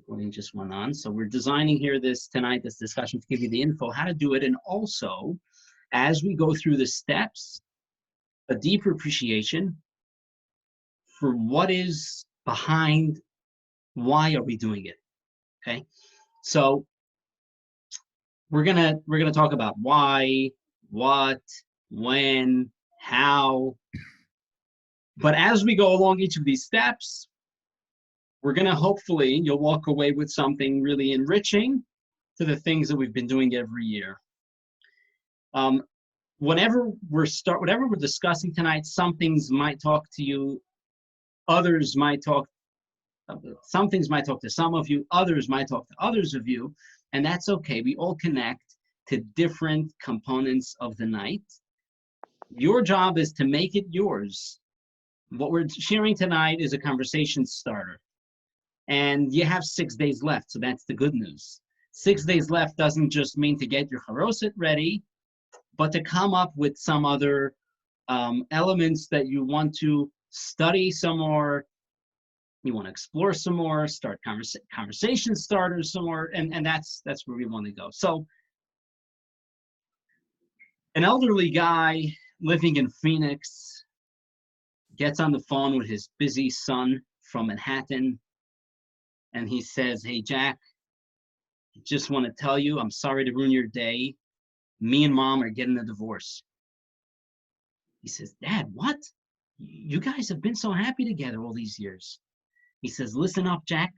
recording just went on. So we're designing here this discussion to give you the info, how to do it. And also, as we go through the steps, a deeper appreciation for what is behind, why are we doing it, okay? So we're gonna talk about why, what, when, how. But as we go along each of these steps, we're gonna hopefully, you'll walk away with something really enriching to the things that we've been doing every year. Whatever we're discussing tonight, some things might talk to you, others might talk, some things might talk to some of you, others might talk to others of you, and that's okay. We all connect to different components of the night. Your job is to make it yours. What we're sharing tonight is a conversation starter. And you have 6 days left, so that's the good news. 6 days left doesn't just mean to get your charoset ready, but to come up with some other elements that you want to study some more, you want to explore some more, start conversation starters some more, and that's where we want to go. So, an elderly guy living in Phoenix gets on the phone with his busy son from Manhattan, and he says, "Hey, Jack, I just want to tell you, I'm sorry to ruin your day. Me and Mom are getting a divorce." He says, "Dad, what? You guys have been so happy together all these years." He says, "Listen up, Jack.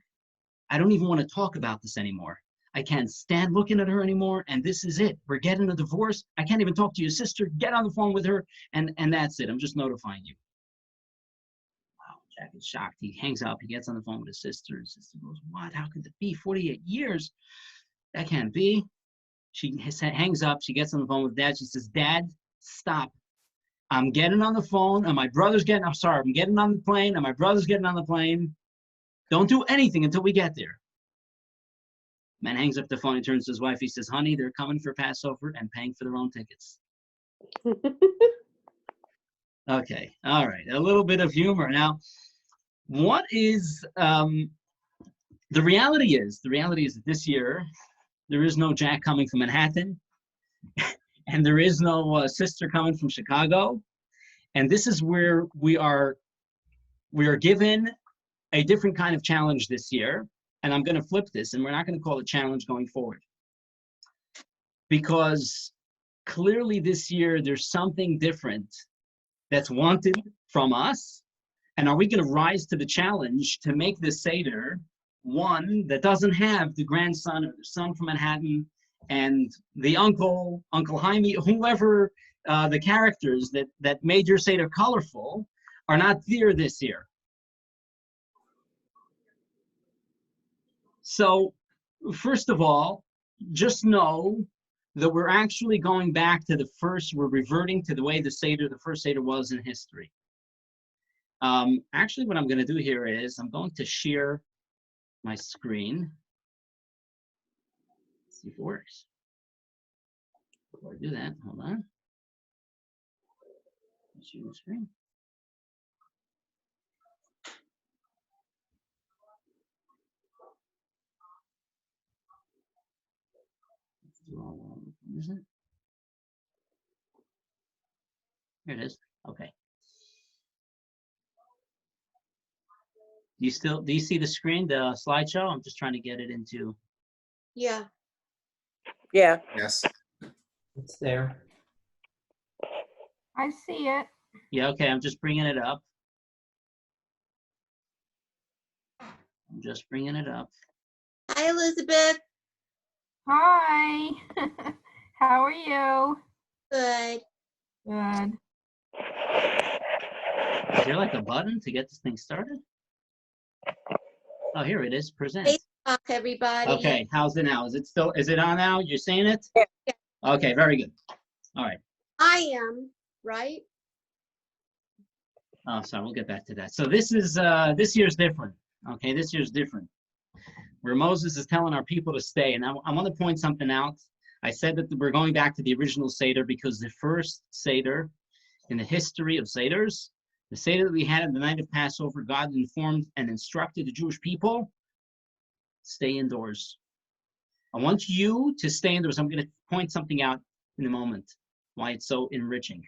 I don't even want to talk about this anymore. I can't stand looking at her anymore, and this is it. We're getting a divorce. I can't even talk to your sister. Get on the phone with her, and that's it. I'm just notifying you." Wow, Jack is shocked. He hangs up. He gets on the phone with his sister. His sister goes, "What? How could it be? 48 years? That can't be." She hangs up. She gets on the phone with Dad. She says, "Dad, stop. I'm getting on the phone, and my brother's getting, I'm getting on the plane, and my brother's getting on the plane. Don't do anything until we get there." Man hangs up the phone. He turns to his wife. He says, "Honey, they're coming for Passover and paying for their own tickets." Okay, all right. A little bit of humor. Now, what is, the reality is that this year, there is no Jack coming from Manhattan, and there is no sister coming from Chicago. And this is where we are given a different kind of challenge this year. And I'm going to flip this, and we're not going to call it challenge going forward. Because clearly this year, there's something different that's wanted from us. And are we going to rise to the challenge to make this Seder one that doesn't have the grandson or the son from Manhattan and the Uncle Jaime, whoever the characters that made your Seder colorful are not there this year? So, first of all, just know that we're actually going back to we're reverting to the way the first Seder was in history. Actually, what I'm going to do here is I'm going to share my screen. Let's see if it works. Before I do that, hold on. Share the screen. Is it? Here it is. Okay. Do you see the screen, the slideshow? I'm just trying to get it into. Yeah. Yeah. Yes. It's there. I see it. Yeah, okay, I'm just bringing it up. Hi, Elizabeth. Hi. How are you? Good. Good. Is there like a button to get this thing started? Oh, here it is, present. Facebook, everybody. Okay, how's it now? Is it on now? You're seeing it? Yeah. Okay, very good. All right. I am, right? Oh, sorry, we'll get back to that. So this year's different. Okay, this year's different. Where Moses is telling our people to stay. And I want to point something out. I said that we're going back to the original Seder because the first Seder in the history of Seders, the Seder that we had on the night of Passover, God informed and instructed the Jewish people stay indoors. I want you to stay indoors. I'm going to point something out in a moment, why it's so enriching.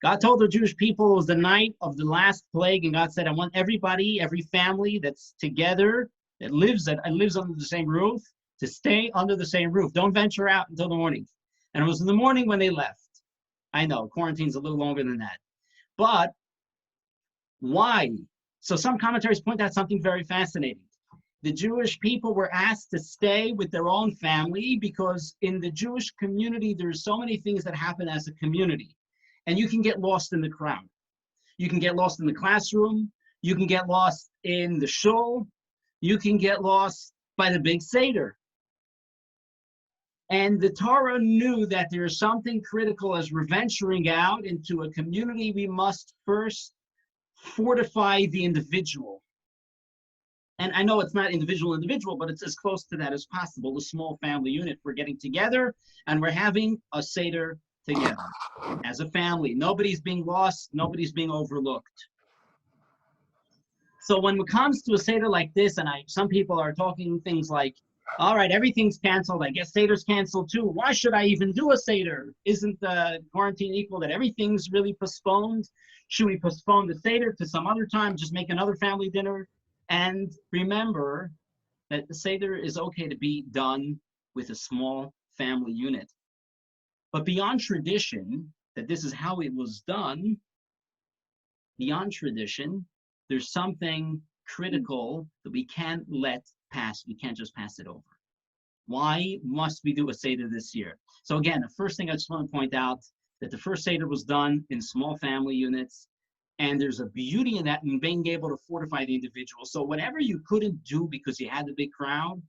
God told the Jewish people it was the night of the last plague, and God said, I want everybody, every family that's together, that lives under the same roof, to stay under the same roof. Don't venture out until the morning. And it was in the morning when they left. I know, quarantine's a little longer than that. But why? So some commentaries point out something very fascinating. The Jewish people were asked to stay with their own family because in the Jewish community, there's so many things that happen as a community. And you can get lost in the crowd. You can get lost in the classroom. You can get lost in the shul. You can get lost by the big Seder. And the Torah knew that there is something critical as we're venturing out into a community. We must first fortify the individual. And I know it's not individual, but it's as close to that as possible. A small family unit. We're getting together and we're having a Seder together as a family. Nobody's being lost. Nobody's being overlooked. So when it comes to a Seder like this, and some people are talking things like, all right, everything's canceled. I guess Seder's canceled too. Why should I even do a Seder? Isn't the quarantine equal that everything's really postponed? Should we postpone the Seder to some other time, just make another family dinner? And remember that the Seder is okay to be done with a small family unit. But beyond tradition, that this is how it was done, beyond tradition, there's something critical that we can't let pass. We can't just pass it over. Why must we do a Seder this year? So again, the first thing I just want to point out that the first Seder was done in small family units, and there's a beauty in that and being able to fortify the individual. So whatever you couldn't do because you had the big crowd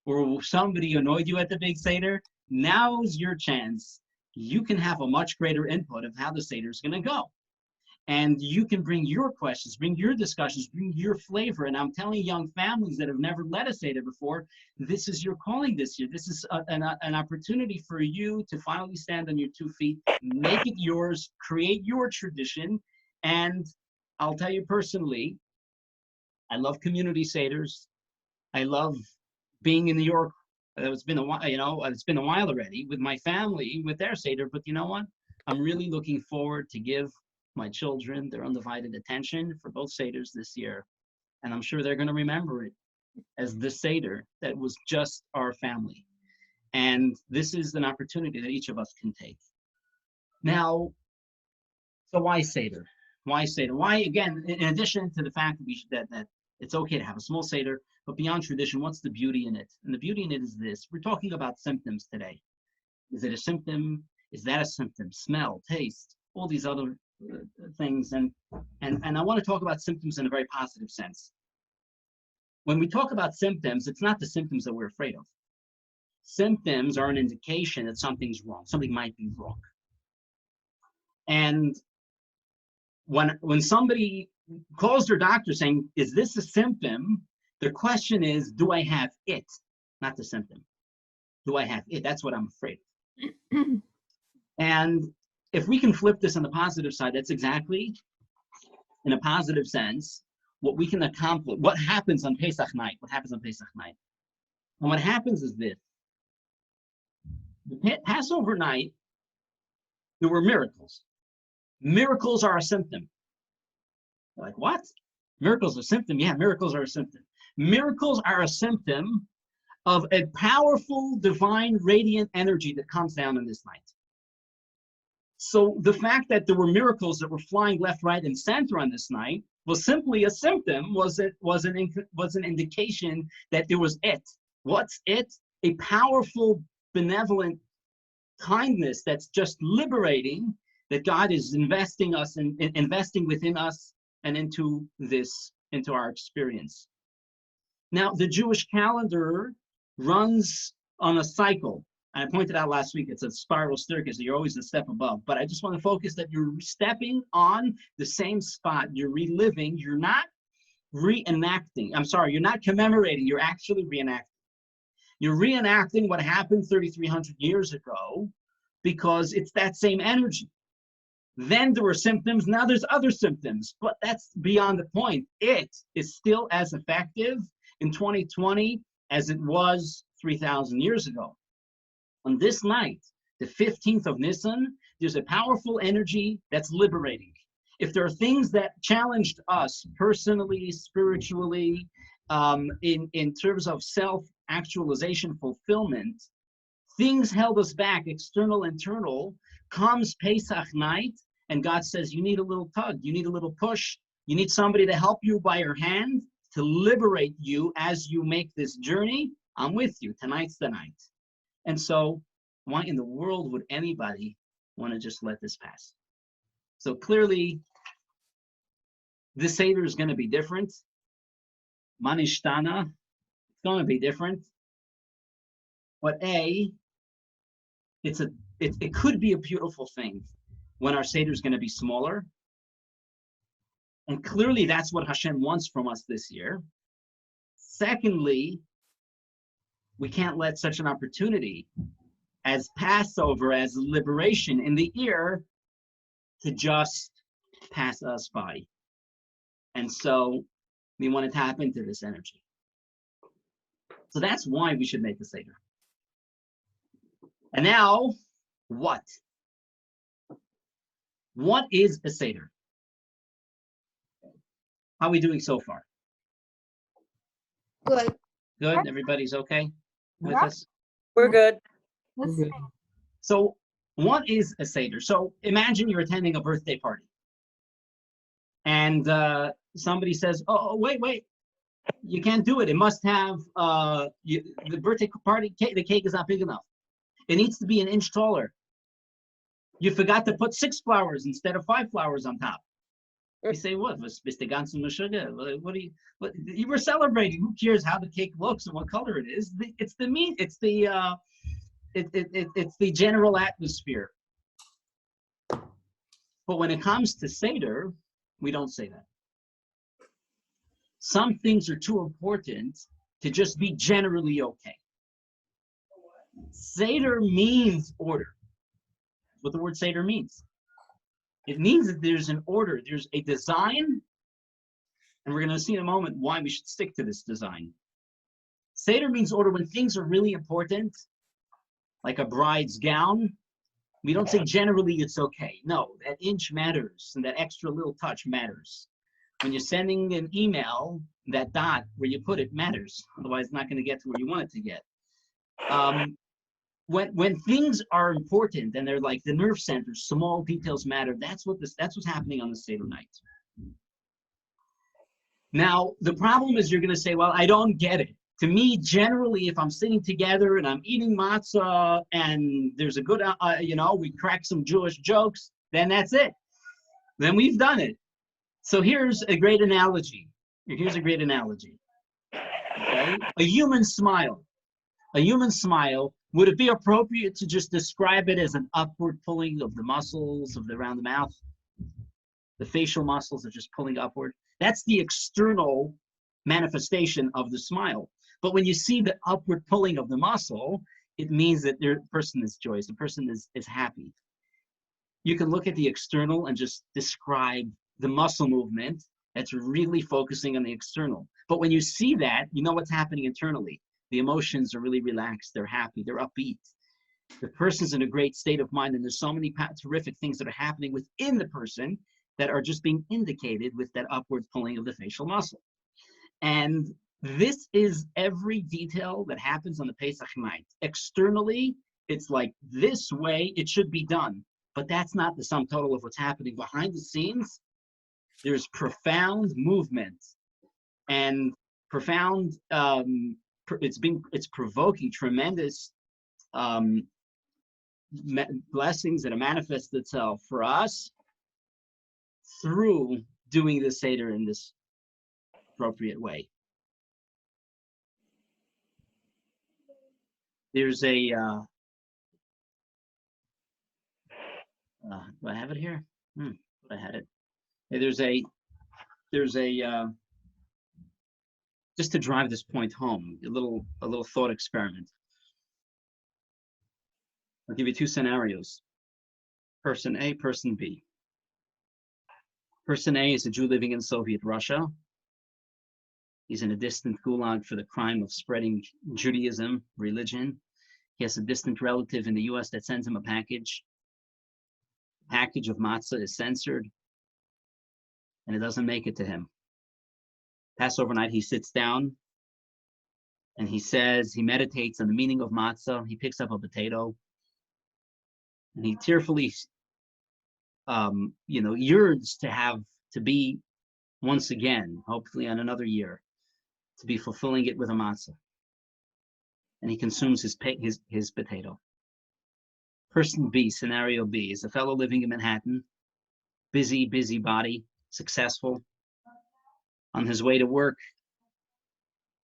or somebody annoyed you at the big Seder, now's your chance. You can have a much greater input of how the Seder is going to go. And you can bring your questions, bring your discussions, bring your flavor. And I'm telling young families that have never led a Seder before, this is your calling this year. This is an opportunity for you to finally stand on your 2 feet, make it yours, create your tradition. And I'll tell you personally, I love community Seders. I love being in New York. It's been a while, it's been a while already with my family, with their Seder. But you know what? I'm really looking forward to give my children their undivided attention for both Seders this year. And I'm sure they're going to remember it as the Seder that was just our family. And this is an opportunity that each of us can take. Now, so why Seder? Why Seder? Why, again, in addition to the fact that that it's okay to have a small Seder, but beyond tradition, what's the beauty in it? And the beauty in it is this. We're talking about symptoms today. Is it a symptom? Is that a symptom? Smell, taste, all these other things. And I want to talk about symptoms in a very positive sense. When we talk about symptoms, it's not the symptoms that we're afraid of. Symptoms are an indication that something's wrong. Something might be wrong. And when somebody calls their doctor saying, is this a symptom? Their question is, do I have it? Not the symptom. Do I have it? That's what I'm afraid of. And if we can flip this on the positive side, that's exactly, in a positive sense, what we can accomplish. What happens on Pesach night? What happens on Pesach night? And what happens is this. The Passover night, there were miracles. Miracles are a symptom. You're like, what? Miracles are a symptom? Yeah, miracles are a symptom. Miracles are a symptom of a powerful, divine, radiant energy that comes down in this night. So the fact that there were miracles that were flying left, right, and center on this night was simply a symptom, was an indication that there was it. What's it? A powerful, benevolent kindness that's just liberating, that God is investing within us and into our experience. Now, the Jewish calendar runs on a cycle. I pointed out last week, it's a spiral staircase, so you're always a step above. But I just want to focus that you're stepping on the same spot. You're reliving. You're not reenacting. You're not commemorating. You're actually reenacting. You're reenacting what happened 3,300 years ago because it's that same energy. Then there were symptoms. Now there's other symptoms. But that's beyond the point. It is still as effective in 2020 as it was 3,000 years ago. On this night, the 15th of Nisan, there's a powerful energy that's liberating. If there are things that challenged us personally, spiritually, in terms of self-actualization, fulfillment, things held us back, external, internal, comes Pesach night, and God says, you need a little tug, you need a little push, you need somebody to help you by your hand, to liberate you as you make this journey. I'm with you. Tonight's the night. And so, why in the world would anybody want to just let this pass? So clearly, this Seder is going to be different. Manishtana, it's going to be different. But it could be a beautiful thing when our Seder is going to be smaller. And clearly, that's what Hashem wants from us this year. Secondly, we can't let such an opportunity as Passover, as liberation in the ear, to just pass us by. And so we want to tap into this energy. So that's why we should make the Seder. And now, what? What is a Seder? How are we doing so far? Good. Good? Everybody's okay with Yep. us? We're good. Let's Good. see. So what is a Seder? So imagine you're attending a birthday party. And somebody says, oh, wait. You can't do it. It must have, the birthday party, the cake is not big enough. It needs to be an inch taller. You forgot to put 6 flowers instead of 5 flowers on top. You say, what? What you were celebrating. Who cares how the cake looks and what color it is? It's the meat. It's the general atmosphere. But when it comes to Seder, we don't say that. Some things are too important to just be generally okay. Seder means order. That's what the word Seder means. It means that there's an order, there's a design, and we're going to see in a moment why we should stick to this design. Seder means order when things are really important, like a bride's gown. We don't say generally it's okay. No, that inch matters, and that extra little touch matters. When you're sending an email, that dot where you put it matters. Otherwise, it's not going to get to where you want it to get. When things are important and they're like the nerve centers, small details matter. That's what's happening on the Seder night. Now, the problem is you're going to say, well, I don't get it. To me, generally, if I'm sitting together and I'm eating matzah and there's a good, we crack some Jewish jokes, then that's it. Then we've done it. So here's a great analogy. Okay? A human smile. Would it be appropriate to just describe it as an upward pulling of the muscles around the mouth? The facial muscles are just pulling upward. That's the external manifestation of the smile. But when you see the upward pulling of the muscle, it means that the person is joyous, the person is happy. You can look at the external and just describe the muscle movement that's really focusing on the external. But when you see that, you know what's happening internally. The emotions are really relaxed, they're happy, they're upbeat. The person's in a great state of mind, and there's so many terrific things that are happening within the person that are just being indicated with that upward pulling of the facial muscle. And this is every detail that happens on the Pesach night. Externally, it's like this way it should be done, but that's not the sum total of what's happening behind the scenes. There's profound movement and profound, it's provoking tremendous blessings that manifest itself for us through doing the Seder in this appropriate way. There's a, do I have it here? I had it. There's a, just to drive this point home, a little thought experiment. I'll give you 2 scenarios. Person A, person B. Person A is a Jew living in Soviet Russia. He's in a distant gulag for the crime of spreading Judaism, religion. He has a distant relative in the US that sends him a package. The package of matzah is censored, and it doesn't make it to him. Passover night, he sits down, and he says, he meditates on the meaning of matzah. He picks up a potato, and he tearfully, yearns to be once again, hopefully on another year, to be fulfilling it with a matzah. And he consumes his potato. Person B, scenario B, is a fellow living in Manhattan, busy body, successful. On his way to work,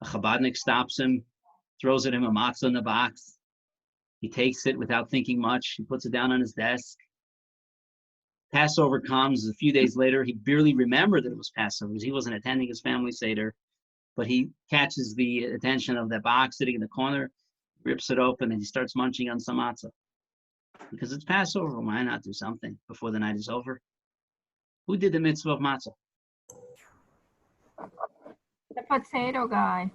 a Chabadnik stops him, throws at him a matzah in a box. He takes it without thinking much. He puts it down on his desk. Passover comes. A few days later, he barely remembered that it was Passover because he wasn't attending his family Seder. But he catches the attention of that box sitting in the corner, rips it open, and he starts munching on some matzah. Because it's Passover, why not do something before the night is over? Who did the mitzvah of matzah? The potato guy.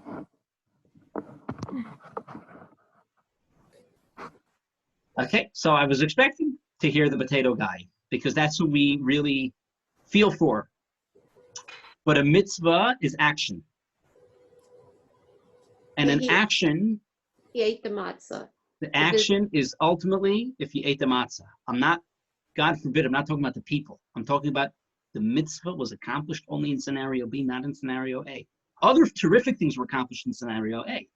Okay, so I was expecting to hear the potato guy because that's who we really feel for. But a mitzvah is action. And an action, He ate the matzah. the action is ultimately if you ate the matzah. God forbid, I'm not talking about the people. I'm talking about the mitzvah was accomplished only in scenario B, not in scenario A. Other terrific things were accomplished in scenario A,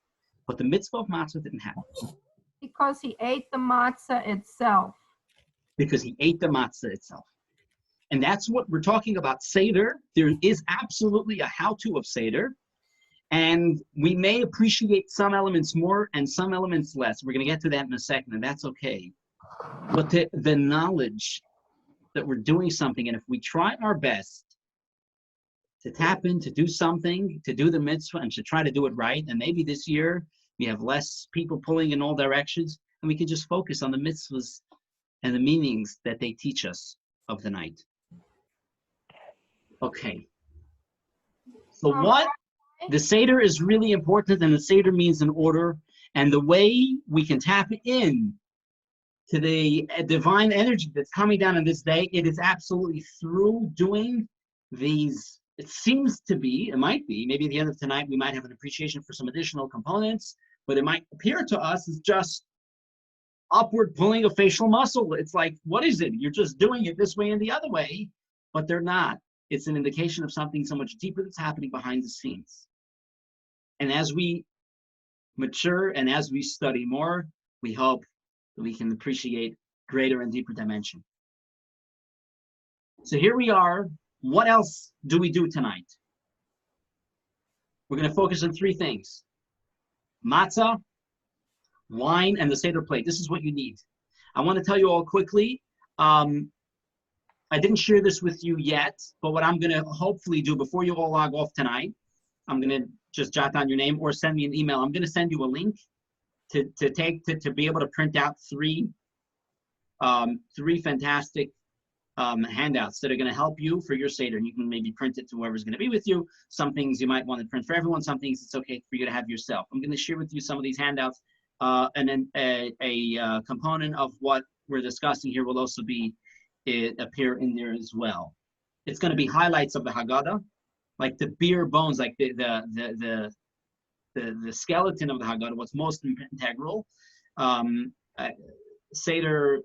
but the mitzvah of matzah didn't happen. Because he ate the matzah itself. Because he ate the matzah itself. And that's what we're talking about. Seder, there is absolutely a how-to of Seder. And we may appreciate some elements more and some elements less. We're going to get to that in a second, and that's okay. But the knowledge that we're doing something, and if we try our best to tap in, to do something, to do the mitzvah, and to try to do it right, and maybe this year we have less people pulling in all directions, and we can just focus on the mitzvahs and the meanings that they teach us of the night. Okay. So what? The Seder is really important, and the Seder means an order. And the way we can tap in to the divine energy that's coming down in this day, it is absolutely through doing these. It seems to be, it might be, maybe at the end of tonight, we might have an appreciation for some additional components, but it might appear to us as just upward pulling a facial muscle. It's like, what is it? You're just doing it this way and the other way, but they're not. It's an indication of something so much deeper that's happening behind the scenes. And as we mature and as we study more, we hope that we can appreciate greater and deeper dimension. So here we are. What else do we do tonight? We're going to focus on three things: matzah, wine, and the Seder plate. This is what you need. I want to tell you all quickly. I didn't share this with you yet, but what I'm going to hopefully do before you all log off tonight, I'm going to just jot down your name or send me an email. I'm going to send you a link to be able to print out three fantastic handouts that are going to help you for your Seder. And you can maybe print it to whoever's going to be with you. Some things you might want to print for everyone. Some things it's okay for you to have yourself. I'm going to share with you some of these handouts. And then a component of what we're discussing here will also appear in there as well. It's going to be highlights of the Haggadah, like the bare bones, like the skeleton of the Haggadah, what's most integral. Seder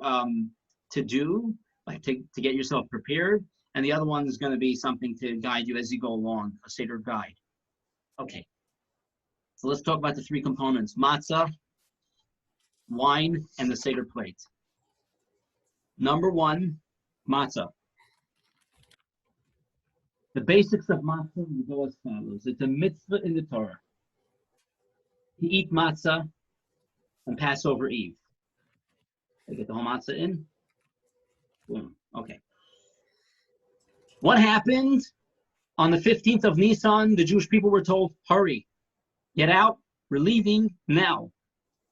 to do, like to get yourself prepared. And the other one is going to be something to guide you as you go along, a Seder guide. Okay. So let's talk about the three components: matzah, wine, and the Seder plate. Number one, matzah. The basics of matzah will go as follows. It's a mitzvah in the Torah to eat matzah on Passover Eve. They get the whole matzah in? Boom. Okay. What happened on the 15th of Nisan? The Jewish people were told, hurry, get out, we're leaving now.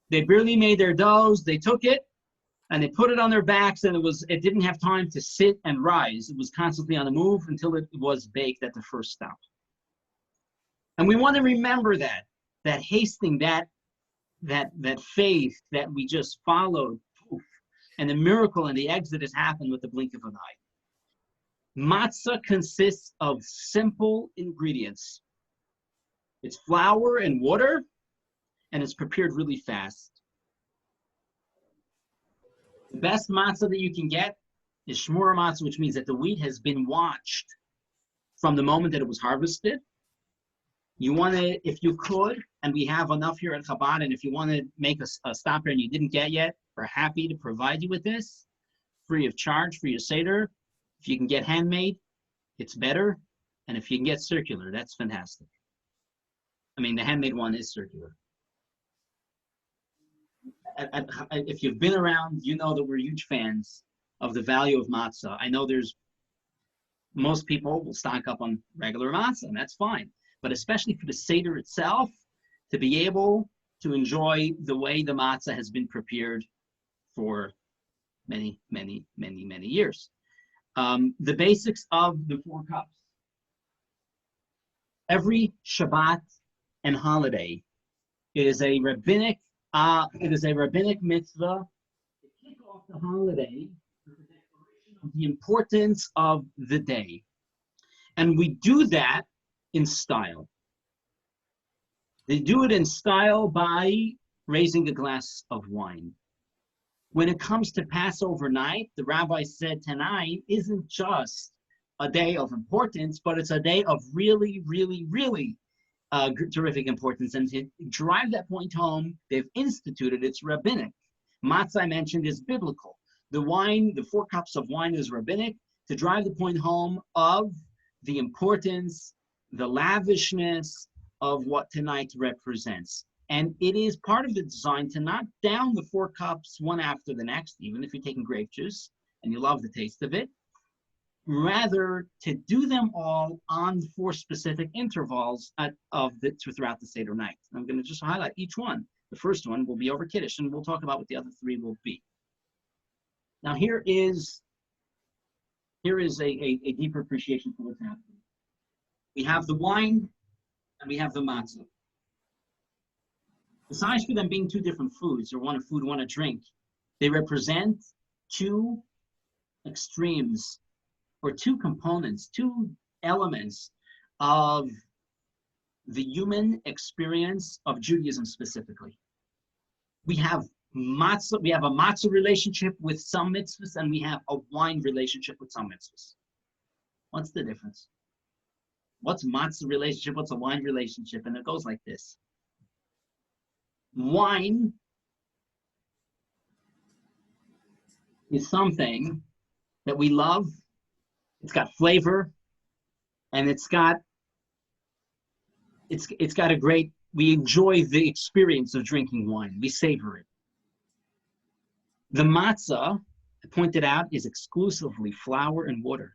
They barely made their doughs, they took it, and they put it on their backs, and it didn't have time to sit and rise. It was constantly on the move until it was baked at the first stop. And we want to remember that hasting, that faith that we just followed, and the miracle and the exodus happened with the blink of an eye. Matzah consists of simple ingredients. It's flour and water, and it's prepared really fast. The best matzah that you can get is shmura matzah, which means that the wheat has been watched from the moment that it was harvested. You want to, if you could, and we have enough here at Chabad, and if you want to make a stop here and you didn't get yet, we're happy to provide you with this free of charge for your Seder. If you can get handmade, it's better. And if you can get circular, that's fantastic. I mean, the handmade one is circular. If you've been around, you know that we're huge fans of the value of matzah. I know most people will stock up on regular matzah, and that's fine. But especially for the Seder itself, to be able to enjoy the way the matzah has been prepared for many, many, many, many years. The basics of the 4 cups. Every Shabbat and holiday, it is a rabbinic mitzvah to kick off the holiday with the declaration of the importance of the day. And we do that in style. They do it in style by raising a glass of wine. When it comes to Passover night, the rabbi said tonight isn't just a day of importance, but it's a day of really, really, really terrific importance. And to drive that point home, they've instituted it's rabbinic. Matzah, I mentioned, is biblical. The wine, the 4 cups of wine is rabbinic to drive the point home of the importance, the lavishness of what tonight represents. And it is part of the design to not down the 4 cups one after the next, even if you're taking grape juice and you love the taste of it. Rather, to do them all on 4 specific intervals throughout the Seder night. I'm going to just highlight each one. The first one will be over Kiddush, and we'll talk about what the other 3 will be. Now, here is a deeper appreciation for what's happening. We have the wine, and we have the matzah. Besides for them being 2 different foods, or one a food, one a drink, they represent 2 extremes, or 2 components, 2 elements of the human experience of Judaism specifically. We have matzah, we have a matzah relationship with some mitzvahs, and we have a wine relationship with some mitzvahs. What's the difference? What's matzah relationship? What's a wine relationship? And it goes like this. Wine is something that we love. It's got flavor, and it's got a great, we enjoy the experience of drinking wine. We savor it. The matzah, I pointed out, is exclusively flour and water.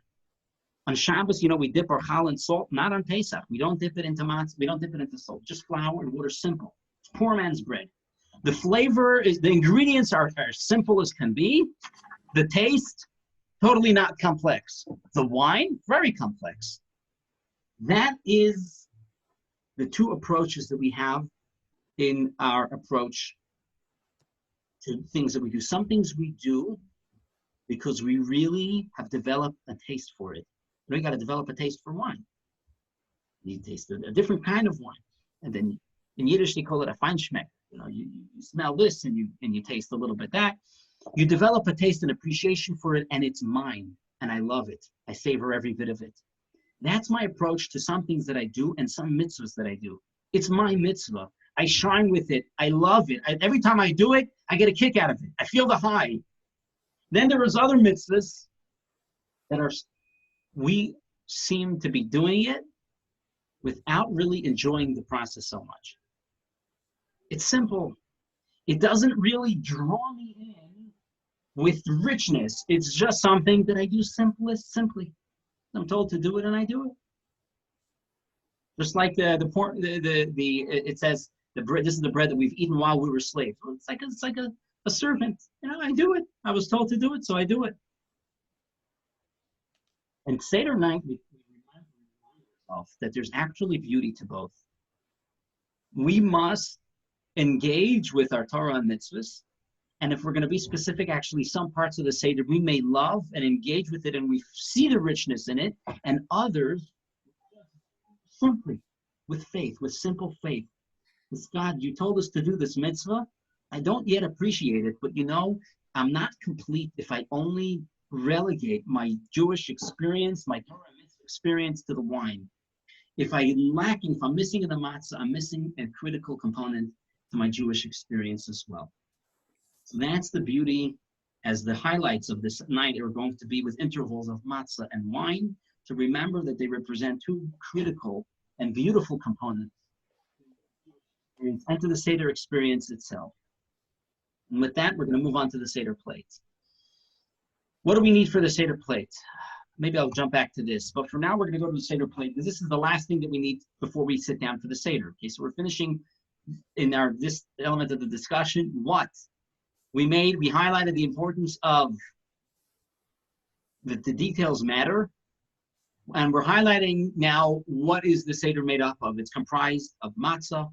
On Shabbos, we dip our challah in salt, not on Pesach. We don't dip it into matzah, we don't dip it into salt, just flour and water, simple. It's poor man's bread. The flavor the ingredients are simple as can be. The taste, totally not complex. The wine, very complex. That is the 2 approaches that we have in our approach to things that we do. Some things we do because we really have developed a taste for it. We got to develop a taste for wine. You taste a different kind of wine. And then in Yiddish, they call it a Feinschmeck. You smell this and you taste a little bit that. You develop a taste and appreciation for it, and it's mine, and I love it. I savor every bit of it. That's my approach to some things that I do and some mitzvahs that I do. It's my mitzvah. I shine with it. I love it. Every time I do it, I get a kick out of it. I feel the high. Then there is other mitzvahs that we seem to be doing it without really enjoying the process so much. It's simple. It doesn't really draw me in with richness. It's just something that I do simply. I'm told to do it, and I do it. Just like it says the bread. This is the bread that we've eaten while we were slaves. Well, it's like a servant. I do it. I was told to do it, so I do it. And Seder night, we remind ourselves that there's actually beauty to both. we must engage with our Torah and mitzvahs. And if we're going to be specific, actually, some parts of the Seder we may love and engage with it, and we see the richness in it, and others simply with faith, with simple faith. Because God, you told us to do this mitzvah. I don't yet appreciate it, but I'm not complete if I only relegate my Jewish experience, my Torah mitzvah experience to the wine. If I'm missing in the matzah, I'm missing a critical component to my Jewish experience as well. So that's the beauty, as the highlights of this night are going to be with intervals of matzah and wine, to remember that they represent two critical and beautiful components and to the Seder experience itself. And with that, we're going to move on to the Seder plate. What do we need for the Seder plate? Maybe I'll jump back to this, but for now we're going to go to the Seder plate because this is the last thing that we need before we sit down for the Seder. Okay, so we're finishing in this element of the discussion. What we highlighted the importance of that the details matter, and we're highlighting now what is the Seder made up of. It's comprised of matzah,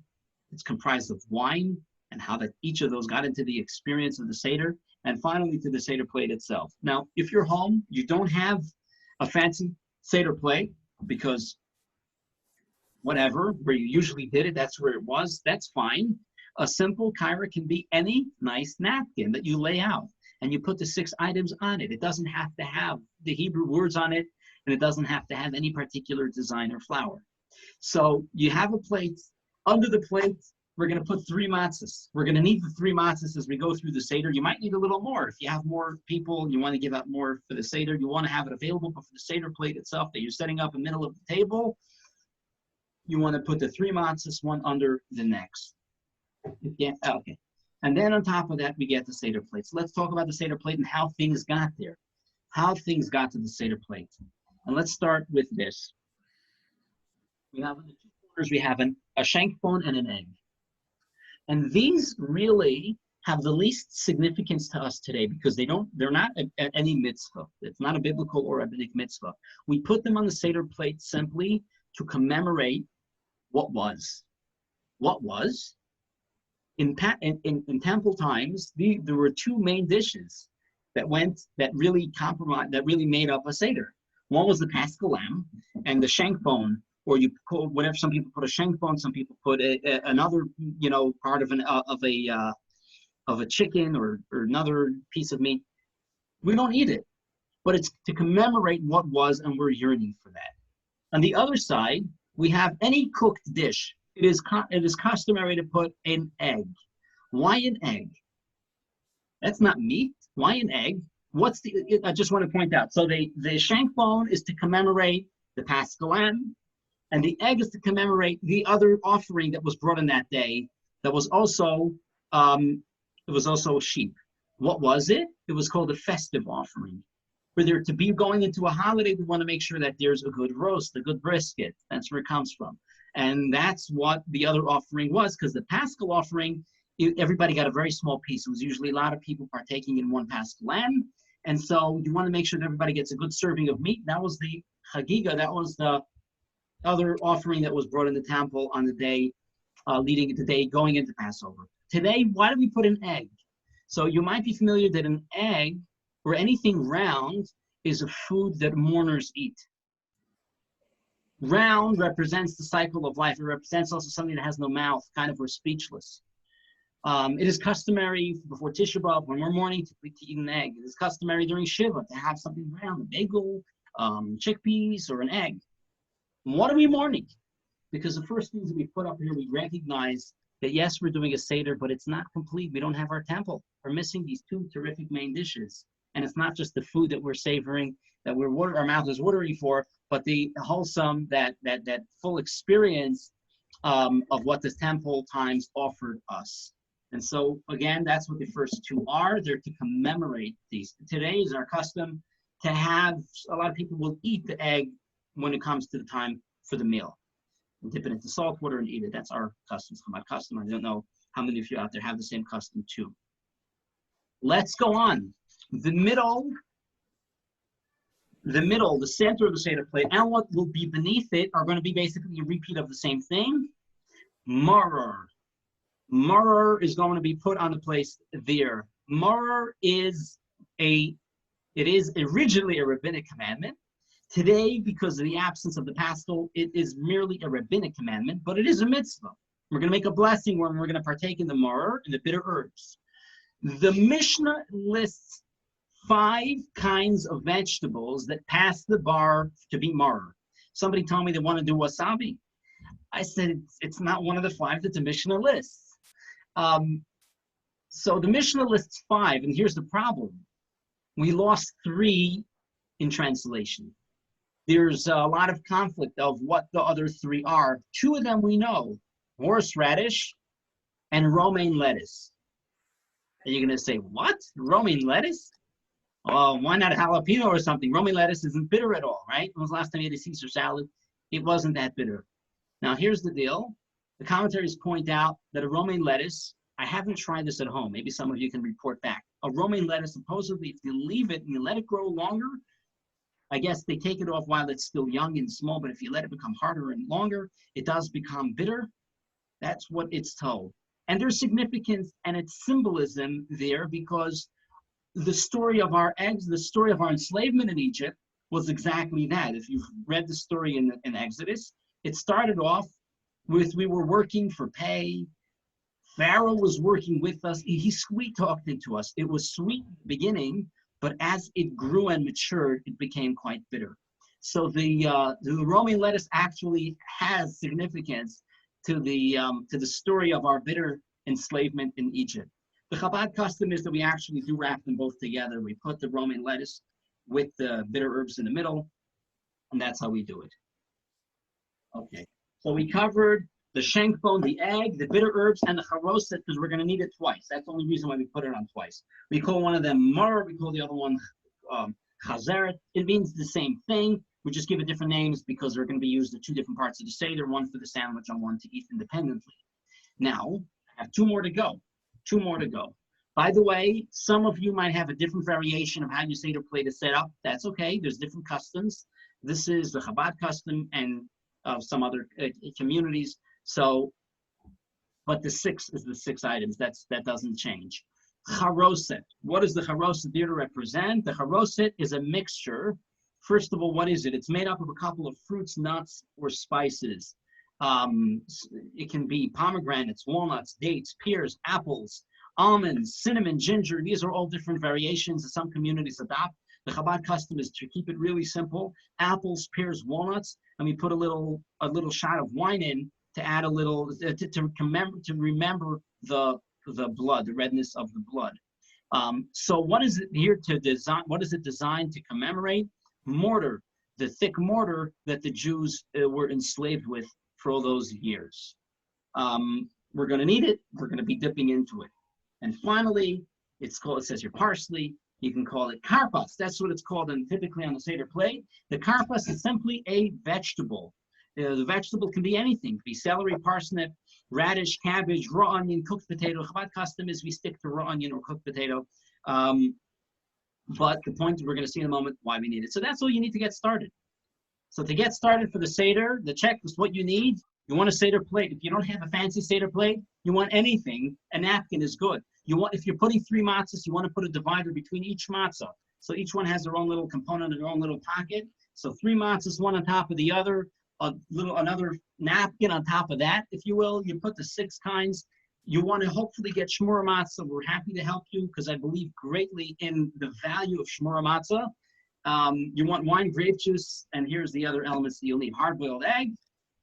it's comprised of wine, and how that each of those got into the experience of the Seder, and finally to the Seder plate itself. Now, if you're home, you don't have a fancy Seder plate because whatever, where you usually did it, that's where it was, that's fine. A simple kaira can be any nice napkin that you lay out and you put the 6 items on it. It doesn't have to have the Hebrew words on it, and it doesn't have to have any particular design or flower. So you have a plate. Under the plate, we're going to put 3 matzahs. We're going to need the 3 matzahs as we go through the Seder. You might need a little more. If you have more people, you want to give out more for the Seder, you want to have it available. But for the Seder plate itself that you're setting up in the middle of the table, you want to put the 3 matzahs one under the next. Yeah, okay. And then on top of that, we get the Seder plate. So let's talk about the Seder plate and how things got there. How things got to the Seder plate. And let's start with this. We have in the 2 corners, we have a shank bone and an egg. And these really have the least significance to us today because they're not any mitzvah. It's not a biblical or rabbinic mitzvah. We put them on the Seder plate simply to commemorate what was. What was? In temple times, there were 2 main dishes that really made up a Seder. One was the Paschal lamb and the shank bone, or you call whatever. Some people put a shank bone, some people put another, part of a chicken or another piece of meat. We don't eat it, but it's to commemorate what was, and we're yearning for that. On the other side, we have any cooked dish. It is customary to put an egg. Why an egg? That's not meat. Why an egg? I just want to point out. So the shank bone is to commemorate the Paschal lamb, and the egg is to commemorate the other offering that was brought in that day. That was also a sheep. What was it? It was called a festive offering. For there to be going into a holiday, we want to make sure that there's a good roast, a good brisket. That's where it comes from. And that's what the other offering was, because the Paschal offering, everybody got a very small piece. It was usually a lot of people partaking in one Paschal lamb. And so you want to make sure that everybody gets a good serving of meat. That was the Chagiga. That was the other offering that was brought in the temple on the day leading into the day going into Passover. Today, why do we put an egg? So you might be familiar that an egg or anything round is a food that mourners eat. Round represents the cycle of life. It represents also something that has no mouth, kind of we're speechless. It is customary before Tisha B'Av, when we're mourning, to eat an egg. It is customary during Shiva to have something round, a bagel, chickpeas, or an egg. And what are we mourning? Because the first things that we put up here, we recognize that yes, we're doing a Seder, but it's not complete. We don't have our temple. We're missing these 2 terrific main dishes. And it's not just the food that we're savoring, that our mouth is watery for, but the wholesome, that full experience of what the temple times offered us. And so, again, that's what the first 2 are. They're to commemorate these. Today is our custom to have, a lot of people will eat the egg when it comes to the time for the meal. And dip it into salt water and eat it. That's our custom. It's my custom. I don't know how many of you out there have the same custom too. Let's go on. The center of the Seder plate, and what will be beneath it are going to be basically a repeat of the same thing. Maror. Maror is going to be put on the place there. Maror is it is originally a rabbinic commandment. Today, because of the absence of the paschal, it is merely a rabbinic commandment, but it is a mitzvah. We're going to make a blessing when we're going to partake in the maror and the bitter herbs. The Mishnah lists 5 kinds of vegetables that pass the bar to be maror. Somebody told me they want to do wasabi. I said, it's not one of the 5 that the Mishnah lists. So the Mishnah lists 5, and here's the problem. We lost 3 in translation. There's a lot of conflict of what the other 3 are. 2 of them we know, horseradish and romaine lettuce. And you're going to say, what? Romaine lettuce? Oh, why not jalapeno or something? Romaine lettuce isn't bitter at all, right? When was the last time you ate a Caesar salad? It wasn't that bitter. Now, here's the deal. The commentaries point out that a romaine lettuce, I haven't tried this at home. Maybe some of you can report back. A romaine lettuce, supposedly, if you leave it and you let it grow longer, I guess they take it off while it's still young and small, but if you let it become harder and longer, it does become bitter. That's what it's told. And there's significance and its symbolism there because the story of our enslavement in Egypt was exactly that. If you've read the story in Exodus, it started off with we were working for pay. Pharaoh was working with us. He sweet-talked it to us. It was sweet in the beginning, but as it grew and matured, it became quite bitter. So the romaine lettuce actually has significance to the story of our bitter enslavement in Egypt. The Chabad custom is that we actually do wrap them both together. We put the romaine lettuce with the bitter herbs in the middle, and that's how we do it. Okay, so we covered the shank bone, the egg, the bitter herbs, and the charoset because we're going to need it twice. That's the only reason why we put it on twice. We call one of them mar, we call the other one chazeret. It means the same thing. We just give it different names because they're going to be used at 2 different parts of the Seder, one for the sandwich and one to eat independently. Now, I have 2 more to go. 2 more to go. By the way, some of you might have a different variation of how your Seder plate is set up. That's okay. There's different customs. This is the Chabad custom and of some other communities. So, but the 6 is the 6 items. That doesn't change. Charoset. What does the charoset there to represent? The charoset is a mixture. First of all, what is it? It's made up of a couple of fruits, nuts, or spices. It can be pomegranates, walnuts, dates, pears, apples, almonds, cinnamon, ginger. These are all different variations that some communities adopt. The Chabad custom is to keep it really simple. Apples, pears, walnuts, and we put a little shot of wine in to add a little to remember the blood, the redness of the blood. So what is it here to design? What is it designed to commemorate? Mortar, the thick mortar that the Jews were enslaved with for all those years. We're going to need it. We're going to be dipping into it. And finally, it says here parsley. You can call it karpas. That's what it's called typically on the Seder plate. The karpas is simply a vegetable. The vegetable can be anything. It can be celery, parsnip, radish, cabbage, raw onion, cooked potato. Chabad custom is we stick to raw onion or cooked potato. But the point we're going to see in a moment why we need it. So that's all you need to get started. So to get started for the Seder, the checklist, what you need, you want a Seder plate. If you don't have a fancy Seder plate, you want anything, a napkin is good. If you're putting 3 matzahs, you want to put a divider between each matzah. So each one has their own little component, their own little pocket. So 3 matzahs, one on top of the other, another napkin on top of that, if you will. You put the 6 kinds. You want to hopefully get shmura matzah. We're happy to help you because I believe greatly in the value of shmura matzah. You want wine, grape juice, and here's the other elements that you'll need. Hard-boiled egg,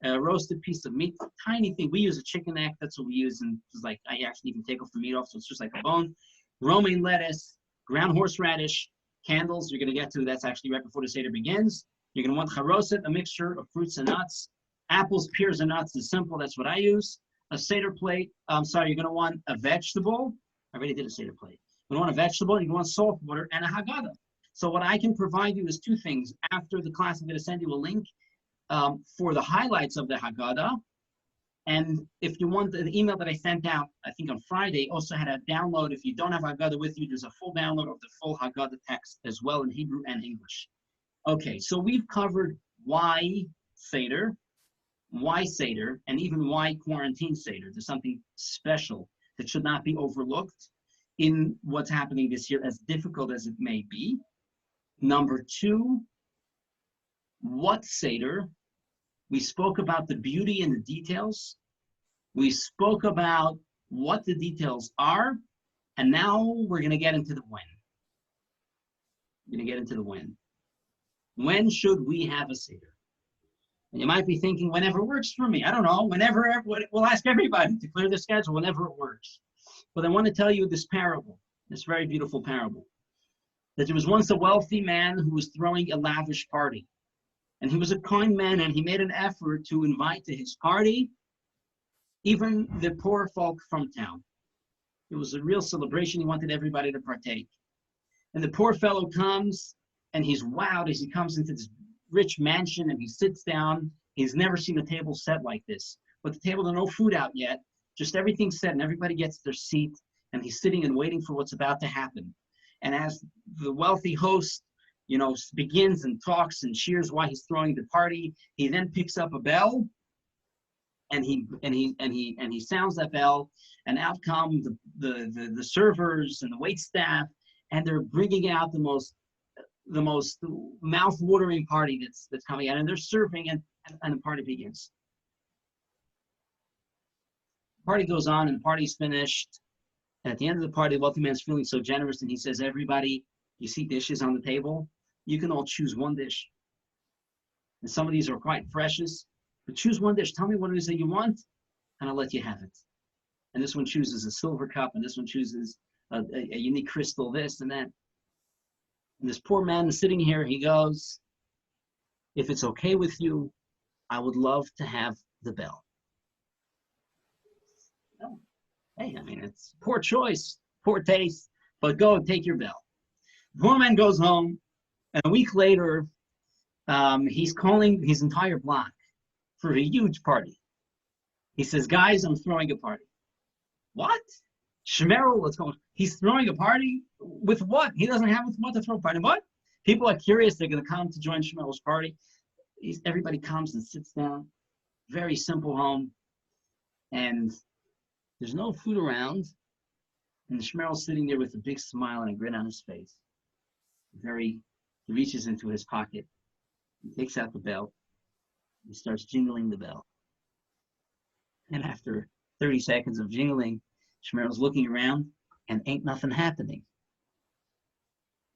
a roasted piece of meat, tiny thing. We use a chicken neck. That's what we use. And it's like I actually even take off the meat off, so it's just like a bone. Romaine lettuce, ground horseradish, candles. You're going to get to that's actually right before the Seder begins. You're going to want charoset, a mixture of fruits and nuts. Apples, pears, and nuts is simple. That's what I use. A Seder plate. You're going to want a vegetable. I already did a Seder plate. You're going to want a vegetable. You're going to want salt water and a Haggadah. So what I can provide you is 2 things. After the class, I'm going to send you a link for the highlights of the Haggadah. And if you want the email that I sent out, I think on Friday, also had a download. If you don't have Haggadah with you, there's a full download of the full Haggadah text as well in Hebrew and English. Okay, so we've covered why Seder. why Seder, and even why quarantine Seder. There's something special that should not be overlooked in what's happening this year, as difficult as it may be. Number two, what Seder? We spoke about the beauty and the details. We spoke about what the details are, and now we're going to get into the when. We're going to get into the when. When should we have a Seder? And you might be thinking, whenever works for me. I don't know, whenever, we'll ask everybody to clear their schedule, whenever it works. But I want to tell you this parable, this very beautiful parable, that there was once a wealthy man who was throwing a lavish party. And he was a kind man, and he made an effort to invite to his party even the poor folk from town. It was a real celebration. He wanted everybody to partake. And the poor fellow comes, and he's wowed as he comes into this rich mansion, and he sits down. He's never seen a table set like this. But the table, there's no food out yet, just everything's set, and everybody gets their seat, and he's sitting and waiting for what's about to happen. And as the wealthy host, begins and talks and cheers why he's throwing the party, he then picks up a bell, and he sounds that bell, and out come the servers and the wait staff, and they're bringing out the most mouth-watering party that's coming out, and they're serving, and the party begins. The party goes on, and the party's finished. And at the end of the party, the wealthy man's feeling so generous, and he says, everybody, you see dishes on the table? You can all choose one dish. And some of these are quite precious, but choose one dish. Tell me what it is that you want, and I'll let you have it. And this one chooses a silver cup, and this one chooses a unique crystal, this and that. And this poor man is sitting here. He goes, if it's okay with you, I would love to have the bell. Oh, hey, it's poor choice, poor taste, but go and take your bell. The poor man goes home, and a week later, he's calling his entire block for a huge party. He says, guys, I'm throwing a party. What? Shmerel, what's going on? He's throwing a party? With what? He doesn't have with what to throw a party. What? People are curious. They're going to come to join Shmerel's party. Everybody comes and sits down. Very simple home. And there's no food around. And Shmerel's sitting there with a big smile and a grin on his face. He reaches into his pocket. He takes out the bell. He starts jingling the bell. And after 30 seconds of jingling, Shmerel's looking around, and ain't nothing happening.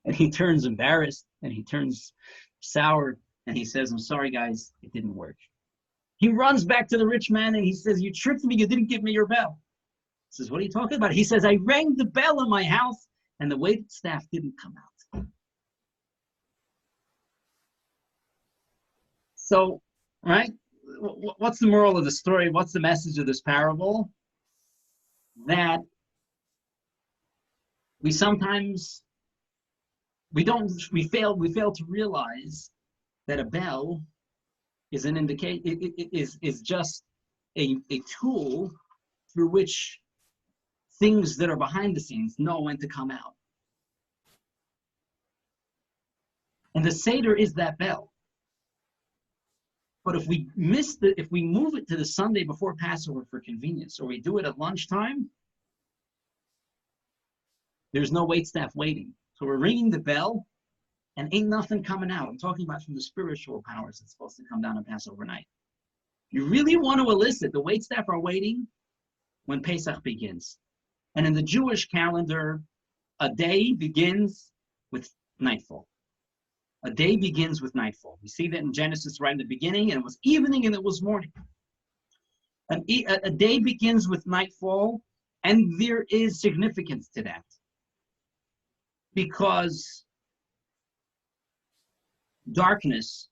And he turns embarrassed, and he turns sour, and he says, I'm sorry, guys, it didn't work. He runs back to the rich man, and he says, you tricked me, you didn't give me your bell. He says, what are you talking about? He says, I rang the bell in my house, and the wait staff didn't come out. So, right, what's the moral of the story? What's the message of this parable? That we sometimes we fail to realize that a bell is an is just a tool through which things that are behind the scenes know when to come out. And the Seder is that bell. But if we move it to the Sunday before Passover for convenience, or we do it at lunchtime, there's no waitstaff waiting. So we're ringing the bell, and ain't nothing coming out. I'm talking about from the spiritual powers that's supposed to come down on Passover night. You really want to elicit, the waitstaff are waiting when Pesach begins. And in the Jewish calendar, a day begins with nightfall. A day begins with nightfall. We see that in Genesis right in the beginning, and it was evening and it was morning. A day begins with nightfall, and there is significance to that. Because darkness,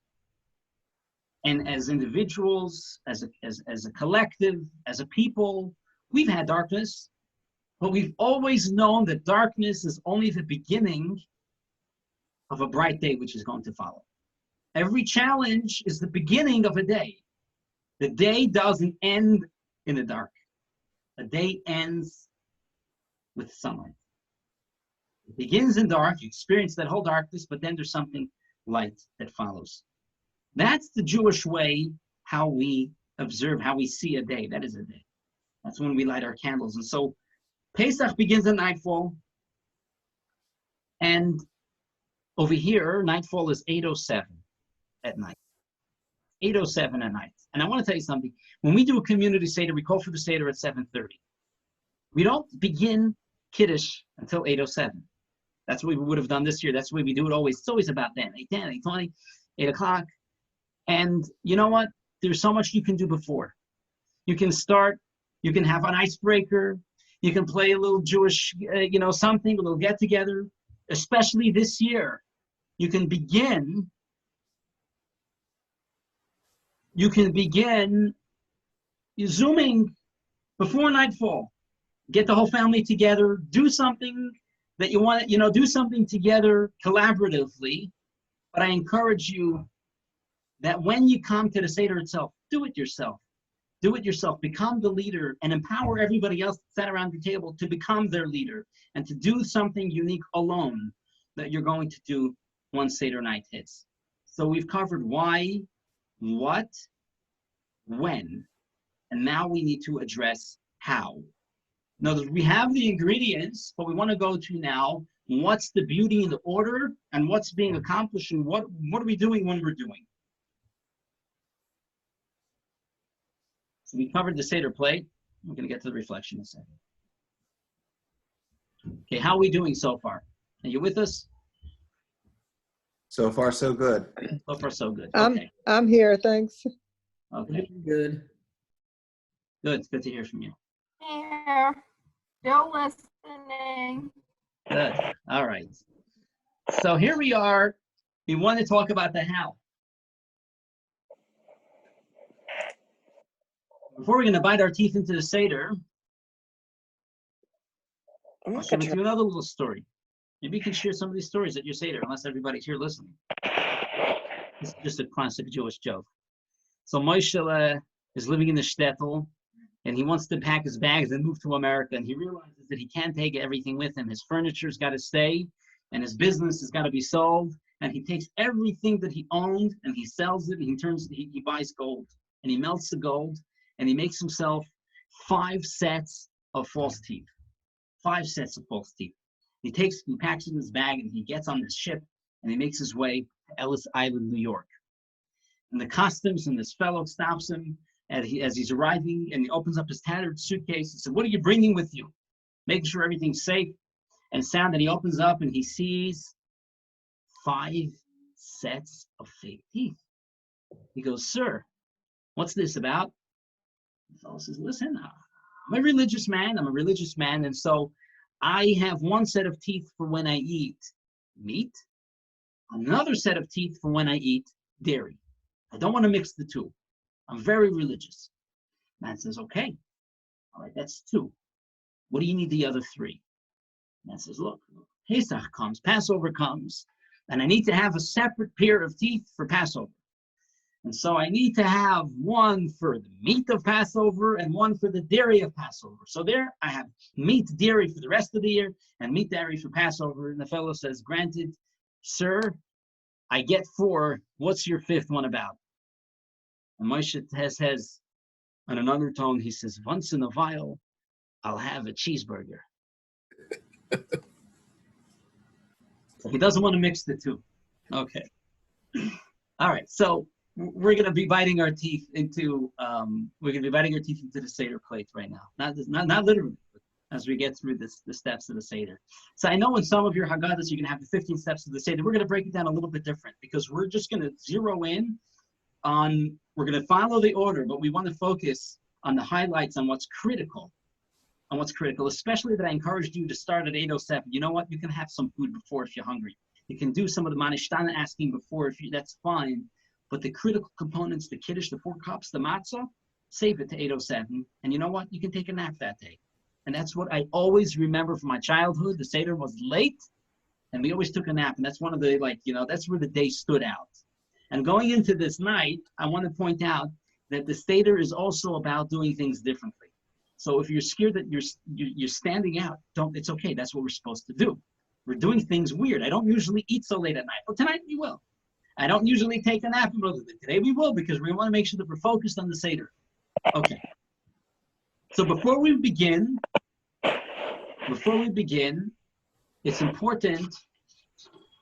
and as individuals, as a collective, as a people, we've had darkness, but we've always known that darkness is only the beginning of a bright day which is going to follow. Every challenge is the beginning of a day. The day doesn't end in the dark. A day ends with sunlight. It begins in dark, you experience that whole darkness, but then there's something light that follows. That's the Jewish way how we observe how we see a day. That is a day. That's when we light our candles. And so Pesach begins at nightfall. And over here, nightfall is 8:07 at night. 8:07 at night. And I want to tell you something. When we do a community Seder, we call for the Seder at 7:30. We don't begin Kiddush until 8:07. That's what we would have done this year. That's the way we do it always. It's always about then. 8:10, 8:20, 8 o'clock. And you know what? There's so much you can do before. You can start, you can have an icebreaker. You can play a little Jewish, something, a little get together. Especially this year, you can begin Zooming before nightfall. Get the whole family together, do something that you want, do something together collaboratively. But I encourage you that when you come to the Seder itself, do it yourself. Do it yourself. Become the leader and empower everybody else that sat around the table to become their leader and to do something unique alone that you're going to do once Seder night hits. So we've covered why, what, when, and now we need to address how. Now, we have the ingredients, but we want to go to now what's the beauty in the order and what's being accomplished and what are we doing when we're doing. So we covered the Seder plate. We're going to get to the reflection in a second. Okay, how are we doing so far? Are you with us? So far, so good. So far, so good. Okay. I'm here, thanks. Okay. Good. Good. It's good to hear from you. Here, still listening. Good. All right. So here we are. We want to talk about the how. Before we're going to bite our teeth into the Seder, I'll share with you another little story. Maybe you can share some of these stories at your Seder, unless everybody's here listening. This is just a classic Jewish joke. So Moshe is living in the shtetl, and he wants to pack his bags and move to America, and he realizes that he can't take everything with him. His furniture's got to stay, and his business has got to be sold, and he takes everything that he owned, and he sells it, and he buys gold, and he melts the gold, and he makes himself 5 sets of false teeth. 5 sets of false teeth. He packs in his bag, and he gets on this ship, and he makes his way to Ellis Island, New York. And the customs and this fellow stops him as he's arriving, and he opens up his tattered suitcase and says, "What are you bringing with you?" Making sure everything's safe and sound. And he opens up, and he sees 5 sets of fake teeth. He goes, "Sir, what's this about?" The fellow says, "Listen, I'm a religious man. And so I have 1 set of teeth for when I eat meat, another set of teeth for when I eat dairy. I don't want to mix the two. I'm very religious." Man says, "Okay, all right, that's 2. What do you need the other 3?" Man says, "Look, Pesach comes, Passover comes, and I need to have a separate pair of teeth for Passover. And so I need to have 1 for the meat of Passover and 1 for the dairy of Passover. So there I have meat, dairy for the rest of the year and meat, dairy for Passover." And the fellow says, "Granted, sir, I get 4. What's your 5th one about?" And Moshe says, on another tone, he says, "Once in a while, I'll have a cheeseburger." So he doesn't want to mix the two. Okay. All right. So we're going to be biting our teeth into the Seder plate right now. Not literally, but as we get through the steps of the Seder. So I know in some of your Haggadahs you're going to have the 15 steps of the Seder. We're going to break it down a little bit different because we're just going to zero in on, we're going to follow the order, but we want to focus on the highlights, on what's critical, especially that I encouraged you to start at 8:07. You know what? You can have some food before if you're hungry. You can do some of the manishtana asking before, that's fine. But the critical components, the kiddush, the 4 cups, the matzah, save it to 8:07. And you know what? You can take a nap that day. And that's what I always remember from my childhood. The Seder was late, and we always took a nap. And that's one of the, that's where the day stood out. And going into this night, I want to point out that the Seder is also about doing things differently. So if you're scared that you're standing out, it's okay. That's what we're supposed to do. We're doing things weird. I don't usually eat so late at night, but tonight we will. I don't usually take a nap in the middle of the day. Today we will, because we want to make sure that we're focused on the Seder. Okay. So before we begin, it's important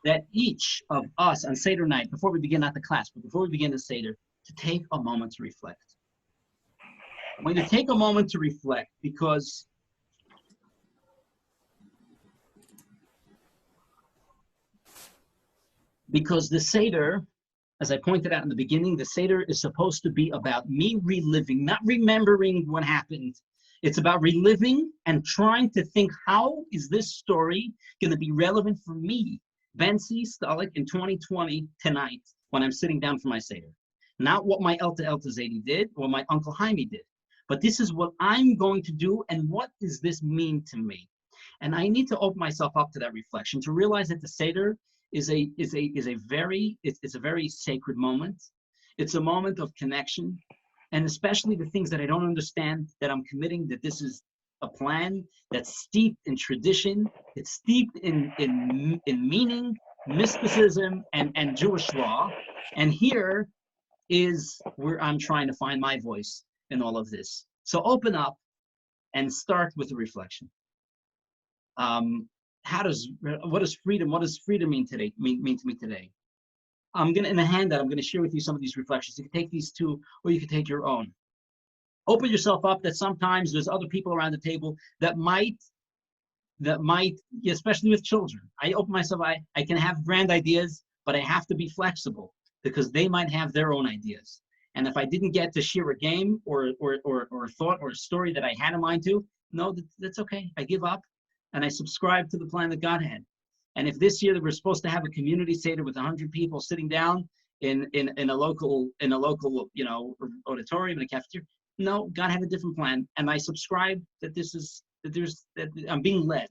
that each of us on Seder night, before we begin, not the class, but before we begin the Seder, to take a moment to reflect. I'm going to take a moment to reflect because the Seder, as I pointed out in the beginning, the Seder is supposed to be about me reliving, not remembering what happened. It's about reliving and trying to think, how is this story going to be relevant for me, Bensi Stalik, in 2020 tonight when I'm sitting down for my Seder? Not what my Elta Zedi did or my Uncle Jaime did, but this is what I'm going to do, and what does this mean to me? And I need to open myself up to that reflection, to realize that the Seder is a very sacred moment. It's a moment of connection, and especially the things that I don't understand, that I'm committing that this is a plan that's steeped in tradition, it's steeped in meaning, mysticism, and Jewish law. And here is where I'm trying to find my voice in all of this. So open up and start with a reflection. What does freedom mean today? Mean to me today? In the handout, I'm gonna share with you some of these reflections. You can take these two, or you can take your own. Open yourself up that sometimes there's other people around the table that might, especially with children. I open myself, I can have grand ideas, but I have to be flexible because they might have their own ideas. And if I didn't get to share a game or a thought or a story that I had in mind to, no, that's okay. I give up and I subscribe to the plan that God had. And if this year that we're supposed to have a community Seder with 100 people sitting down in a local auditorium, in a cafeteria, no, God had a different plan, and I subscribe that I'm being led.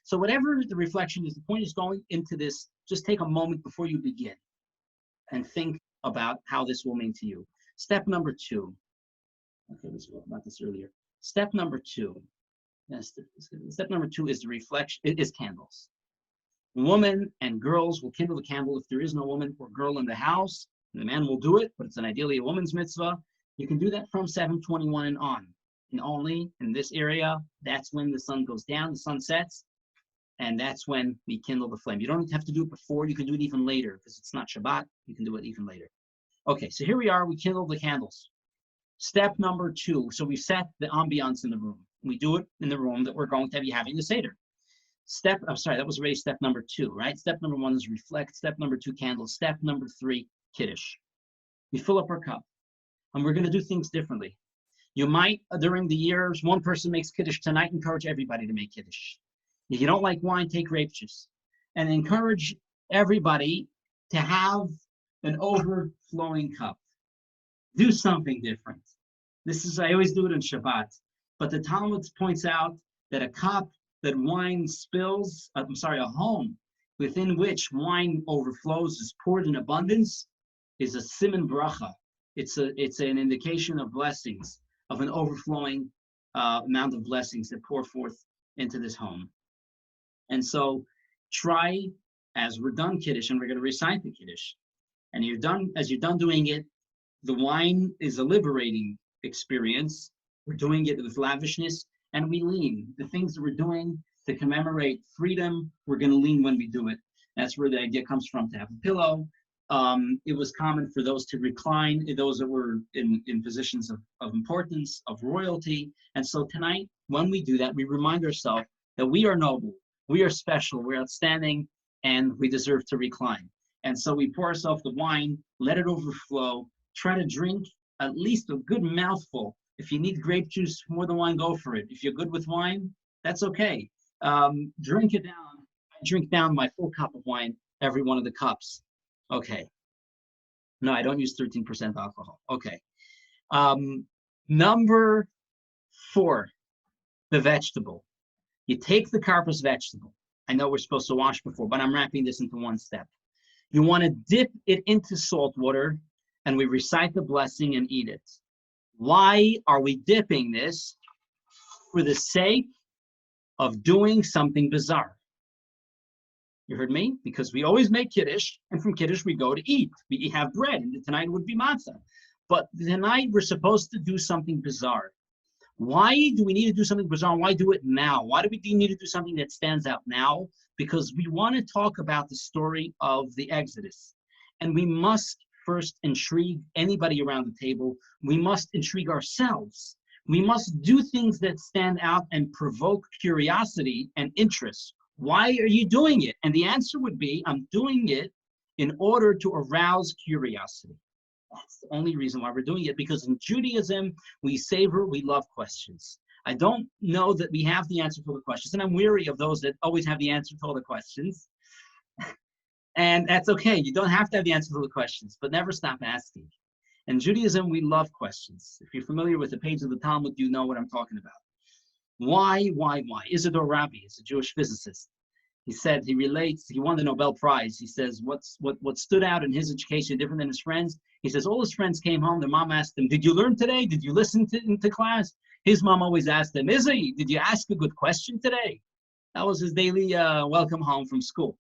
So whatever the reflection is, the point is going into this. Just take a moment before you begin and think about how this will mean to you. Step number 2. Okay, we spoke about this earlier. Step number 2. Yes, step number 2 is the reflection. It is candles. Women and girls will kindle the candle if there is no woman or girl in the house. And the man will do it, but it's ideally a woman's mitzvah. You can do that from 7:21 and on. And only in this area, that's when the sun goes down, the sun sets, and that's when we kindle the flame. You don't have to do it before. You can do it even later because it's not Shabbat. You can do it even later. Okay, so here we are. We kindle the candles. Step number 2. So we set the ambiance in the room. We do it in the room that we're going to be having the Seder. That was already step number 2, right? Step number 1 is reflect. Step number 2, candles. Step number 3, Kiddush. We fill up our cup, and we're going to do things differently. You might, during the years, one person makes Kiddush tonight, encourage everybody to make Kiddush. If you don't like wine, take grape juice. And encourage everybody to have an overflowing cup. Do something different. I always do it in Shabbat, but the Talmud points out that a cup that wine spills, a home within which wine overflows, is poured in abundance, is a siman bracha. It's an indication of blessings, of an overflowing amount of blessings that pour forth into this home. And so try, as we're done Kiddush, and we're going to recite the Kiddush, and as you're done doing it, the wine is a liberating experience. We're doing it with lavishness, and we lean. The things that we're doing to commemorate freedom, we're going to lean when we do it. That's where the idea comes from, to have a pillow. It was common for those to recline, those that were in positions of importance, of royalty. And so tonight, when we do that, we remind ourselves that we are noble, we are special, we're outstanding, and we deserve to recline. And so we pour ourselves the wine, let it overflow, try to drink at least a good mouthful. If you need grape juice, more than wine, go for it. If you're good with wine, that's okay. Drink it down. I drink down my full cup of wine, every one of the cups. Okay. No, I don't use 13% alcohol. Okay. Number 4, the vegetable. You take the carpus vegetable. I know we're supposed to wash before, but I'm wrapping this into one step. You want to dip it into salt water, and we recite the blessing and eat it. Why are we dipping this? For the sake of doing something bizarre. You heard me? Because we always make Kiddush, and from Kiddush we go to eat. We have bread, and tonight would be matzah. But tonight we're supposed to do something bizarre. Why do we need to do something bizarre? Why do it now? Why do we need to do something that stands out now? Because we want to talk about the story of the Exodus. And we must first intrigue anybody around the table. We must intrigue ourselves. We must do things that stand out and provoke curiosity and interest. Why are you doing it? And the answer would be, I'm doing it in order to arouse curiosity. That's the only reason why we're doing it, because in Judaism, we savor, we love questions. I don't know that we have the answer to all the questions, and I'm weary of those that always have the answer to all the questions. And that's okay. You don't have to have the answer to the questions, but never stop asking. In Judaism, we love questions. If you're familiar with the page of the Talmud, you know what I'm talking about. Why? Isidore Rabi is a Jewish physicist. He said, he won the Nobel Prize. He says, what stood out in his education different than his friends? He says, all his friends came home, their mom asked him, did you learn today? Did you listen to class? His mom always asked him, Izzy, did you ask a good question today? That was his daily welcome home from school.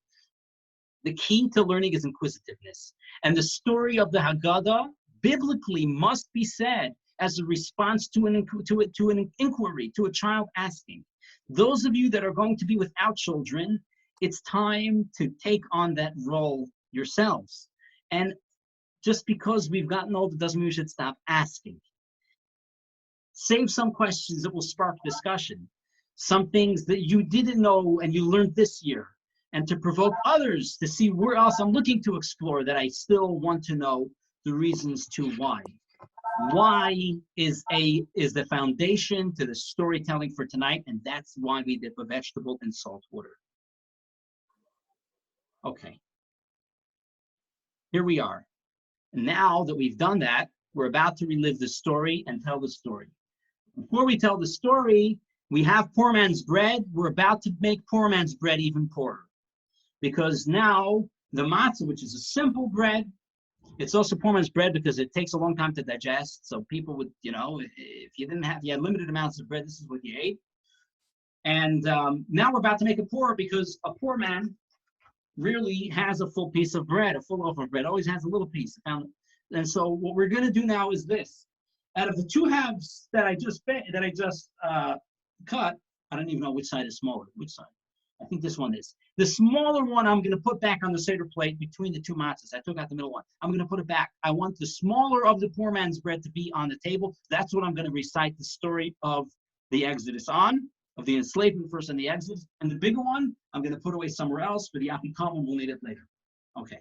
The key to learning is inquisitiveness. And the story of the Haggadah biblically must be said as a response to an inquiry, to a child asking. Those of you that are going to be without children, it's time to take on that role yourselves. And just because we've gotten older doesn't mean we should stop asking. Save some questions that will spark discussion. Some things that you didn't know and you learned this year. And to provoke others to see where else I'm looking to explore that I still want to know the reasons to why. Why is the foundation to the storytelling for tonight, and that's why we dip a vegetable in salt water. Okay. Here we are. Now that we've done that, we're about to relive the story and tell the story. Before we tell the story, we have poor man's bread. We're about to make poor man's bread even poorer. Because now the matzah, which is a simple bread, it's also poor man's bread because it takes a long time to digest. So people would, if you had limited amounts of bread, this is what you ate. And now we're about to make it poorer because a poor man rarely has a full piece of bread, a full loaf of bread, always has a little piece. And so what we're going to do now is this. Out of the two halves that I just cut, I don't even know which side is smaller. Which side? I think this one is. The smaller one I'm going to put back on the Seder plate between the two matzahs. I took out the middle one. I'm going to put it back. I want the smaller of the poor man's bread to be on the table. That's what I'm going to recite the story of the Exodus on, of the enslavement first and the Exodus. And the bigger one, I'm going to put away somewhere else for the Afikoman. We'll need it later. Okay.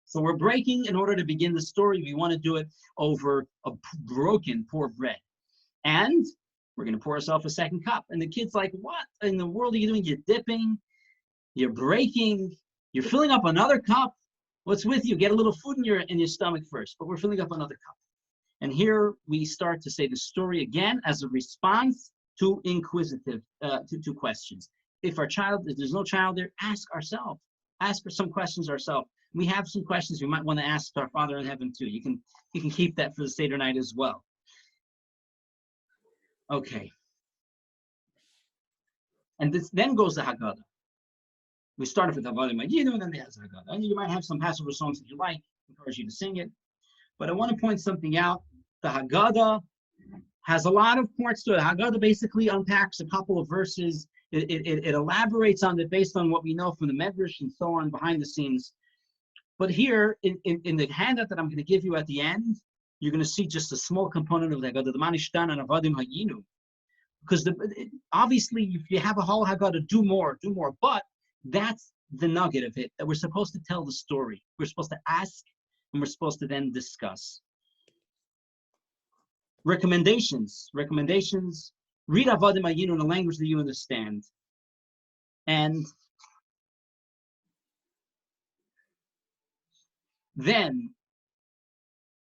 So we're breaking in order to begin the story. We want to do it over a broken poor bread. And we're going to pour ourselves a second cup. And the kid's like, what in the world are you doing? You're dipping, you're breaking, you're filling up another cup. What's with you? Get a little food in your stomach first, but we're filling up another cup. And here we start to say the story again as a response to to questions. If there's no child there, ask ourselves. Ask for some questions ourselves. We have some questions we might want to ask our Father in heaven too. You can keep that for the Seder night as well. Okay. And this then goes the Haggadah. We started with Haggadah, and then there's Haggadah. And you might have some Passover songs that you like. I encourage you to sing it. But I want to point something out. The Haggadah has a lot of parts to it. Haggadah basically unpacks a couple of verses. It elaborates on it based on what we know from the Medrash and so on behind the scenes. But here, in the handout that I'm going to give you at the end, you're going to see just a small component of the Haggadah, the Manishtan and Avadim Hayinu. Because obviously, if you have a whole Haggadah, do more. But that's the nugget of it, that we're supposed to tell the story. We're supposed to ask, and we're supposed to then discuss. Recommendations. Read Avadim Hayinu in a language that you understand. And then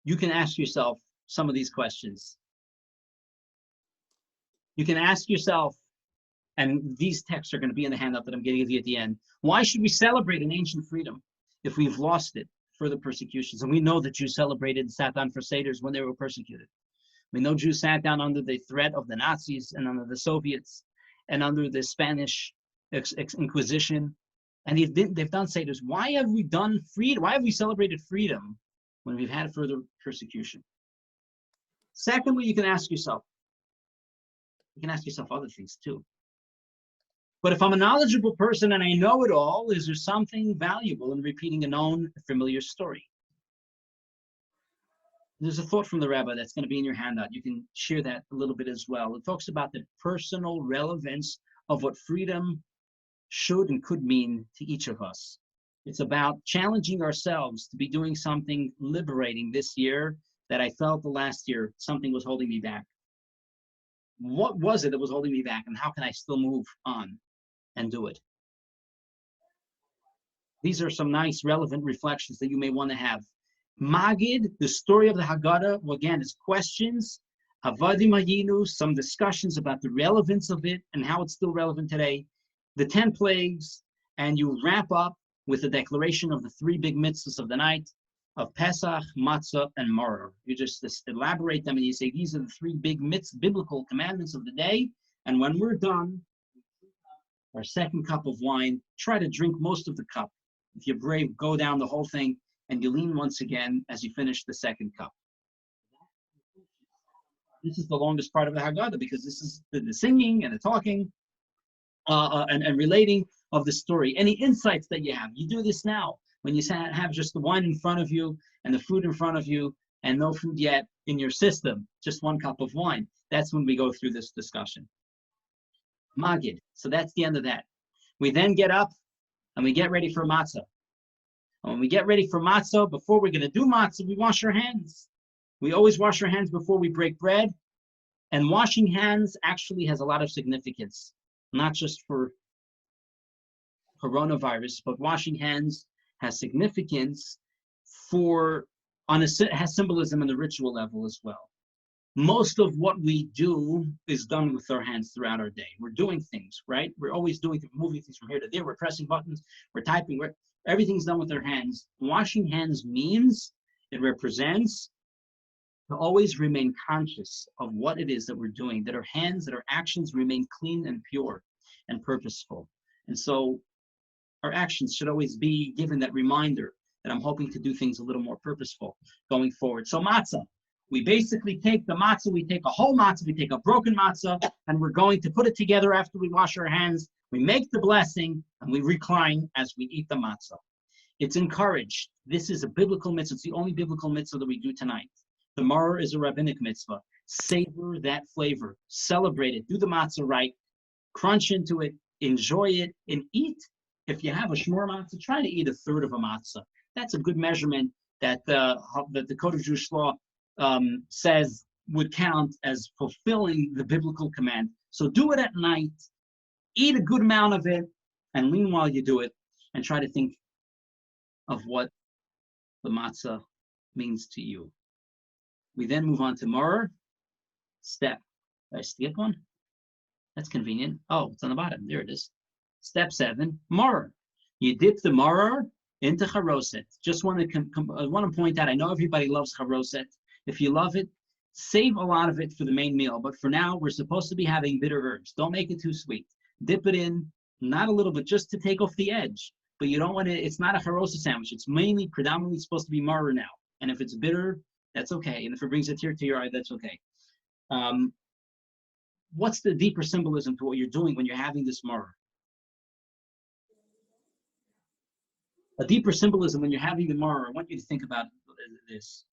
you can ask yourself some of these questions. You can ask yourself, and these texts are going to be in the handout that I'm going to give you at the end. Why should we celebrate an ancient freedom if we've lost it for the persecutions? And we know that Jews celebrated and sat down for Seders when they were persecuted. We know Jews sat down under the threat of the Nazis and under the Soviets and under the Spanish Inquisition. And they've done Seders. Why have we done freedom? Why have we celebrated freedom when we've had further persecution? Secondly, you can ask yourself other things too. But if I'm a knowledgeable person and I know it all, is there something valuable in repeating a known, familiar story? There's a thought from the rabbi that's going to be in your handout. You can share that a little bit as well. It talks about the personal relevance of what freedom should and could mean to each of us. It's about challenging ourselves to be doing something liberating this year that I felt the last year something was holding me back. What was it that was holding me back, and how can I still move on and do it? These are some nice relevant reflections that you may want to have. Magid, the story of the Haggadah, well, again, is questions. Avadim Hayinu, some discussions about the relevance of it and how it's still relevant today. The 10 plagues, and you wrap up with the declaration of the 3 big mitzvahs of the night, of Pesach, Matzah, and Maror. You just elaborate them and you say, these are the 3 big biblical commandments of the day. And when we're done, our second cup of wine, try to drink most of the cup. If you're brave, go down the whole thing, and you lean once again as you finish the second cup. This is the longest part of the Haggadah because this is the singing and the talking and relating of the story. Any insights that you have, you do this now. When you have just the wine in front of you and the food in front of you and no food yet in your system, just 1 cup of wine. That's when we go through this discussion. Magid. So that's the end of that. We then get up and we get ready for matzah. And when we get ready for matzah, before we're going to do matzah, we wash our hands. We always wash our hands before we break bread. And washing hands actually has a lot of significance, not just for coronavirus, but washing hands has significance has symbolism on the ritual level as well. Most of what we do is done with our hands throughout our day. We're doing things, right? We're always moving things from here to there. We're pressing buttons, we're typing, everything's done with our hands. Washing hands means, it represents to always remain conscious of what it is that we're doing, that our hands, that our actions remain clean and pure and purposeful. And so our actions should always be given that reminder that I'm hoping to do things a little more purposeful going forward. So matzah, we basically take the matzah, we take a whole matzah, we take a broken matzah, and we're going to put it together after we wash our hands. We make the blessing, and we recline as we eat the matzah. It's encouraged. This is a biblical mitzvah. It's the only biblical mitzvah that we do tonight. The maror is a rabbinic mitzvah. Savor that flavor. Celebrate it. Do the matzah right. Crunch into it. Enjoy it. And eat. If you have a shmur matzah, try to eat a third of a matzah. That's a good measurement that the Code of Jewish Law says would count as fulfilling the biblical command. So do it at night. Eat a good amount of it. And lean while you do it. And try to think of what the matzah means to you. We then move on to maror. Step. Did I skip one? That's convenient. Oh, it's on the bottom. There it is. Step 7, maror. You dip the maror into charoset. Just want to point out, I know everybody loves charoset. If you love it, save a lot of it for the main meal. But for now, we're supposed to be having bitter herbs. Don't make it too sweet. Dip it in, not a little bit, just to take off the edge. But you don't want to, it's not a charoset sandwich. It's predominantly supposed to be maror now. And if it's bitter, that's okay. And if it brings a tear to your eye, that's okay. What's the deeper symbolism to what you're doing when you're having this maror? A deeper symbolism when you're having the maror, I want you to think about this.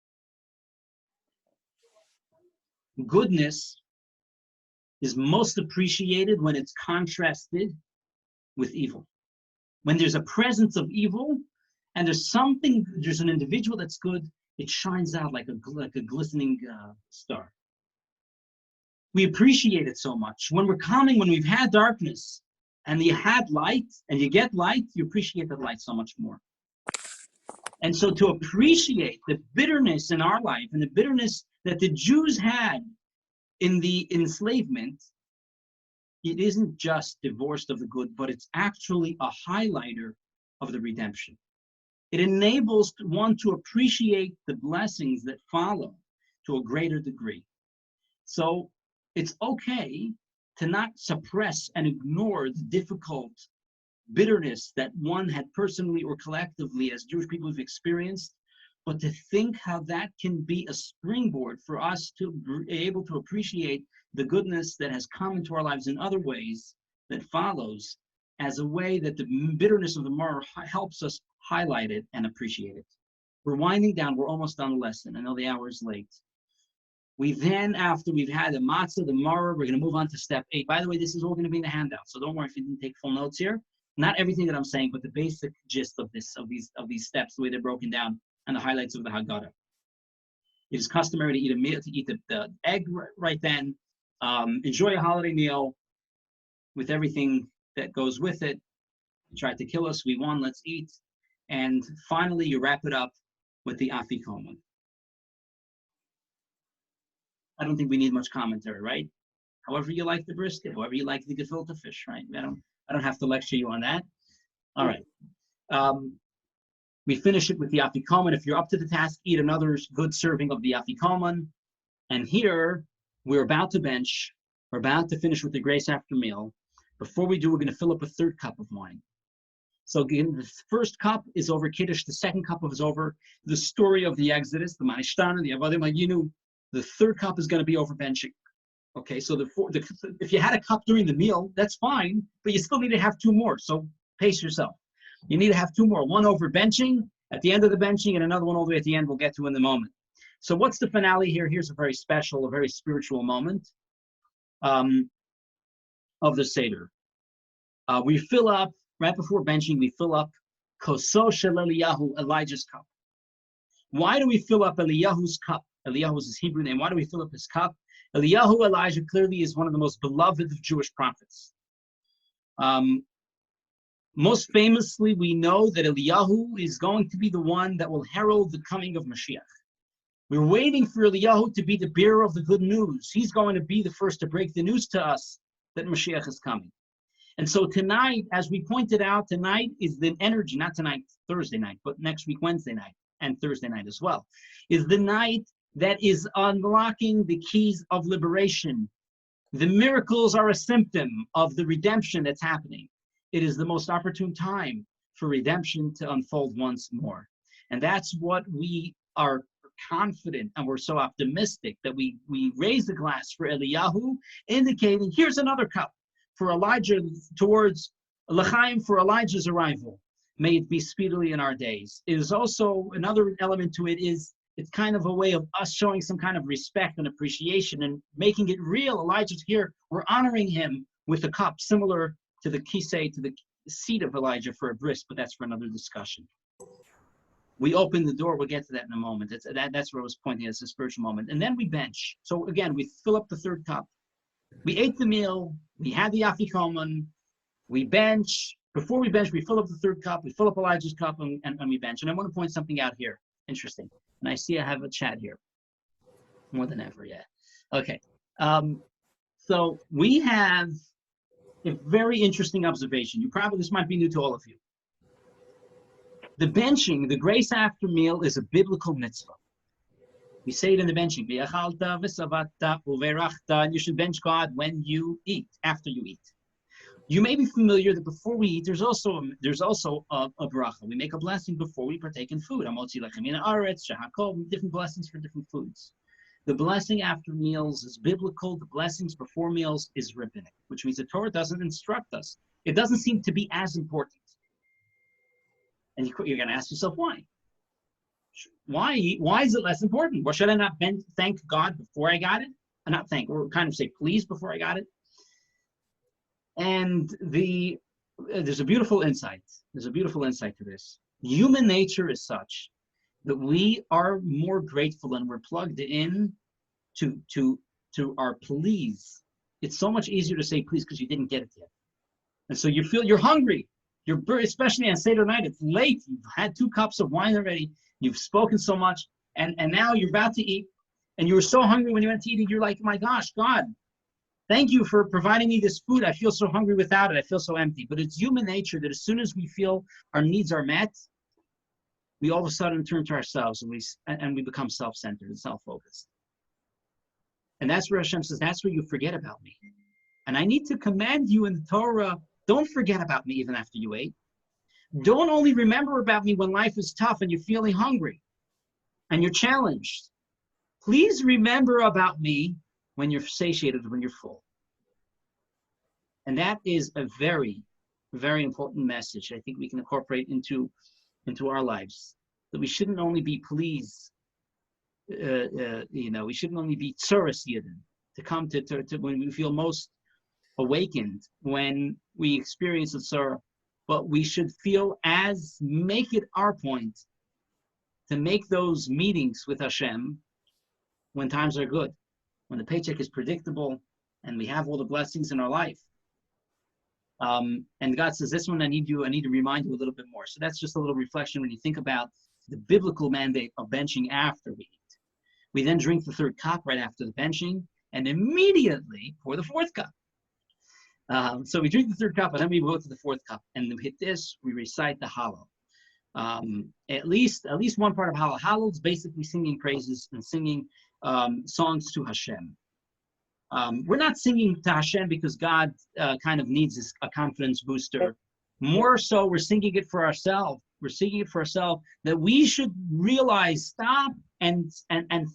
Goodness is most appreciated when it's contrasted with evil. When there's a presence of evil and there's an individual that's good, it shines out like a glistening star. We appreciate it so much. When we're coming, when we've had darkness, and you had light, and you get light, you appreciate that light so much more. And so to appreciate the bitterness in our life, and the bitterness that the Jews had in the enslavement, it isn't just divorced of the good, but it's actually a highlighter of the redemption. It enables one to appreciate the blessings that follow to a greater degree. So it's okay to not suppress and ignore the difficult bitterness that one had personally or collectively as Jewish people have experienced, but to think how that can be a springboard for us to be able to appreciate the goodness that has come into our lives in other ways that follows, as a way that the bitterness of the maror helps us highlight it and appreciate it. We're winding down. We're almost done the lesson. I know the hour is late. We then, after we've had the matzah, the maror, we're going to move on to step 8. By the way, this is all going to be in the handout, so don't worry if you didn't take full notes here. Not everything that I'm saying, but the basic gist of these steps, the way they're broken down, and the highlights of the Haggadah. It is customary to eat a meal, to eat the egg right then. Enjoy a holiday meal with everything that goes with it. You tried to kill us, we won, let's eat. And finally, you wrap it up with the afikoman. I don't think we need much commentary, right? However you like the brisket, however you like the gefilte fish, right? I don't have to lecture you on that. All right. We finish it with the afikoman. If you're up to the task, eat another good serving of the afikoman. And here, we're about to bench. We're about to finish with the grace after meal. Before we do, we're going to fill up a third cup of wine. So again, the first cup is over Kiddush. The second cup is over the story of the Exodus, the Manishtana, the Avadim Aginu. The third cup is going to be over benching. Okay, so if you had a cup during the meal, that's fine, but you still need to have 2 more. So pace yourself. You need to have 2 more. One over benching at the end of the benching, and another one all the way at the end. We'll get to in the moment. So what's the finale here? Here's a very special, a very spiritual moment of the Seder. We fill up, right before benching, we fill up Koso Shel Eliyahu, Elijah's cup. Why do we fill up Eliyahu's cup? Eliyahu is his Hebrew name. Why do we fill up his cup? Eliyahu, Elijah, clearly is one of the most beloved of Jewish prophets. Most famously, we know that Eliyahu is going to be the one that will herald the coming of Mashiach. We're waiting for Eliyahu to be the bearer of the good news. He's going to be the first to break the news to us that Mashiach is coming. And so tonight, as we pointed out, tonight is the energy, not tonight, Thursday night, but next week, Wednesday night, and Thursday night as well, is the night that is unlocking the keys of liberation. The miracles are a symptom of the redemption that's happening. It is the most opportune time for redemption to unfold once more. And that's what we are confident, and we're so optimistic that we raise the glass for Eliyahu, indicating here's another cup for Elijah, towards L'chaim, for Elijah's arrival. May it be speedily in our days. It is also another element to it is it's kind of a way of us showing some kind of respect and appreciation and making it real. Elijah's here. We're honoring him with a cup similar to the kisei, to the seat of Elijah for a bris, but that's for another discussion. We open the door. We'll get to that in a moment. That's where I was pointing as a spiritual moment. And then we bench. So again, we fill up the third cup. We ate the meal. We had the afikoman. We bench. Before we bench, we fill up the third cup. We fill up Elijah's cup, and we bench. And I want to point something out here. Interesting. And I see I have a chat here. More than ever, yeah. Okay. So we have a very interesting observation. This might be new to all of you. The benching, the grace after meal, is a biblical mitzvah. We say it in the benching. And you should bench God when you eat, after you eat. You may be familiar that before we eat, there's also a bracha. We make a blessing before we partake in food. Different blessings for different foods. The blessing after meals is biblical. The blessings before meals is rabbinic, which means the Torah doesn't instruct us. It doesn't seem to be as important. And you're going to ask yourself, why? Why is it less important? Well, should I not thank God before I got it? And not thank, or kind of say please before I got it? And there's a beautiful insight. There's a beautiful insight to this. Human nature is such that we are more grateful and we're plugged in to our please. It's so much easier to say please because you didn't get it yet. And so you feel you're hungry. Especially on Seder night, it's late. You've had 2 cups of wine already. You've spoken so much, and now you're about to eat, and you were so hungry when you went to eat. You're like, oh my gosh, God, thank you for providing me this food. I feel so hungry without it. I feel so empty. But it's human nature that as soon as we feel our needs are met, we all of a sudden turn to ourselves and we become self-centered and self-focused. And that's where Hashem says, that's where you forget about me. And I need to command you in the Torah, don't forget about me even after you ate. Don't only remember about me when life is tough and you're feeling hungry. and you're challenged. Please remember about me when you're satiated, when you're full. And that is a very, very important message I think we can incorporate into our lives. That we shouldn't only be pleased, we shouldn't only be tzuras yidden, to come to when we feel most awakened, when we experience a tzara, but we should make it our point to make those meetings with Hashem when times are good, when the paycheck is predictable, and we have all the blessings in our life. And God says, this one I need to remind you a little bit more. So that's just a little reflection when you think about the biblical mandate of benching after we eat. We then drink the third cup right after the benching, and immediately pour the fourth cup. So we drink the third cup, and then we go to the fourth cup. And we hit this, we recite the Hallel. At least one part of Hallel. Hallel is basically singing praises and singing songs to Hashem. We're not singing to Hashem because God kind of needs a confidence booster. More so, we're singing it for ourselves. We're singing it for ourselves, that we should realize, stop and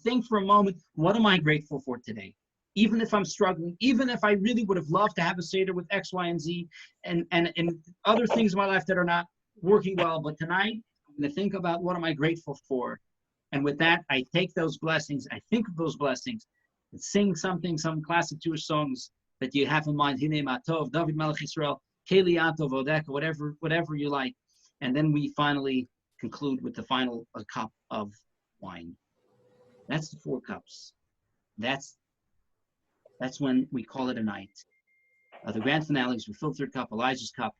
think for a moment, what am I grateful for today? Even if I'm struggling, even if I really would have loved to have a Seder with X, Y, and Z, and other things in my life that are not working well, but tonight, I'm going to think about what am I grateful for. And with that, I take those blessings, I think of those blessings, and sing some classic Jewish songs that you have in mind, Hinei Matov, David Melech Yisrael, Keli Atov, Odeka, whatever you like. And then we finally conclude with the final cup of wine. That's the 4 cups. That's when we call it a night. The grand finale is we fill third cup, Elijah's cup.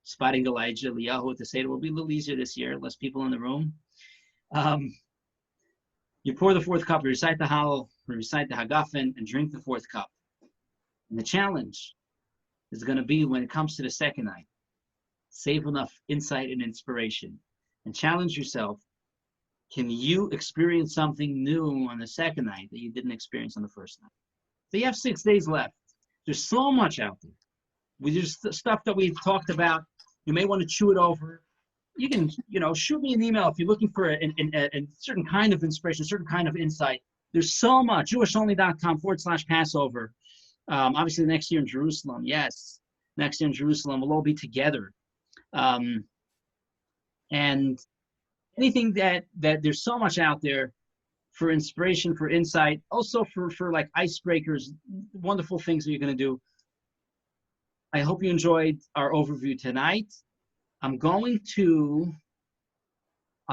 Spotting Elijah, Eliyahu at the Seder will be a little easier this year, less people in the room. You pour the 4th cup, you recite the Hallel, you recite the Hagafen, and drink the 4th cup. And the challenge is going to be when it comes to the second night. Save enough insight and inspiration. And challenge yourself. Can you experience something new on the second night that you didn't experience on the first night? So you have 6 days left. There's so much out there. There's stuff that we've talked about. You may want to chew it over. You can, shoot me an email if you're looking for a certain kind of inspiration, a certain kind of insight. There's so much. JewishOnly.com/Passover. Obviously, next year in Jerusalem. Yes, next year in Jerusalem, we'll all be together. And anything that there's so much out there for inspiration, for insight, also for like icebreakers, wonderful things that you're going to do. I hope you enjoyed our overview tonight. I'm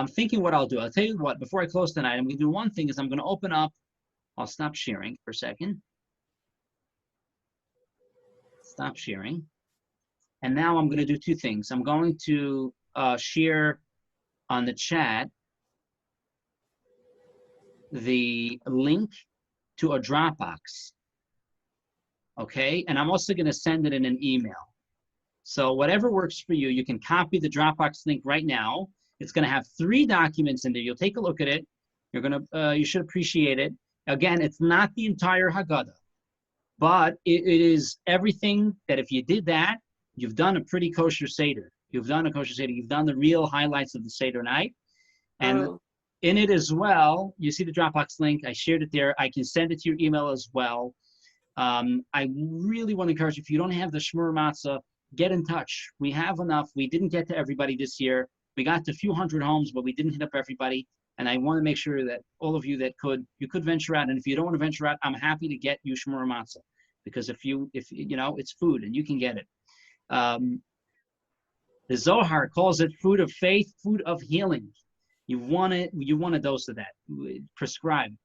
thinking what I'll do. I'll tell you what, before I close tonight, I'm going to do one thing is I'm going to open up. I'll stop sharing for a second. Stop sharing. And now I'm going to do 2 things. I'm going to share on the chat the link to a Dropbox. Okay? And I'm also going to send it in an email. So whatever works for you, you can copy the Dropbox link right now. It's going to have 3 documents in there. You'll take a look at it. You should appreciate it. Again, it's not the entire Haggadah, but it is everything that if you did that, you've done a pretty kosher Seder. You've done a kosher Seder. You've done the real highlights of the Seder night. And in it as well, you see the Dropbox link. I shared it there. I can send it to your email as well. I really want to encourage you, if you don't have the Shmur Matzah, get in touch. We have enough. We didn't get to everybody this year. We got to a few hundred homes, but we didn't hit up everybody. And I want to make sure that all of you that you could venture out. And if you don't want to venture out, I'm happy to get you Shmur Matzah, because if it's food and you can get it. The Zohar calls it food of faith, food of healing. You want a dose of that prescribed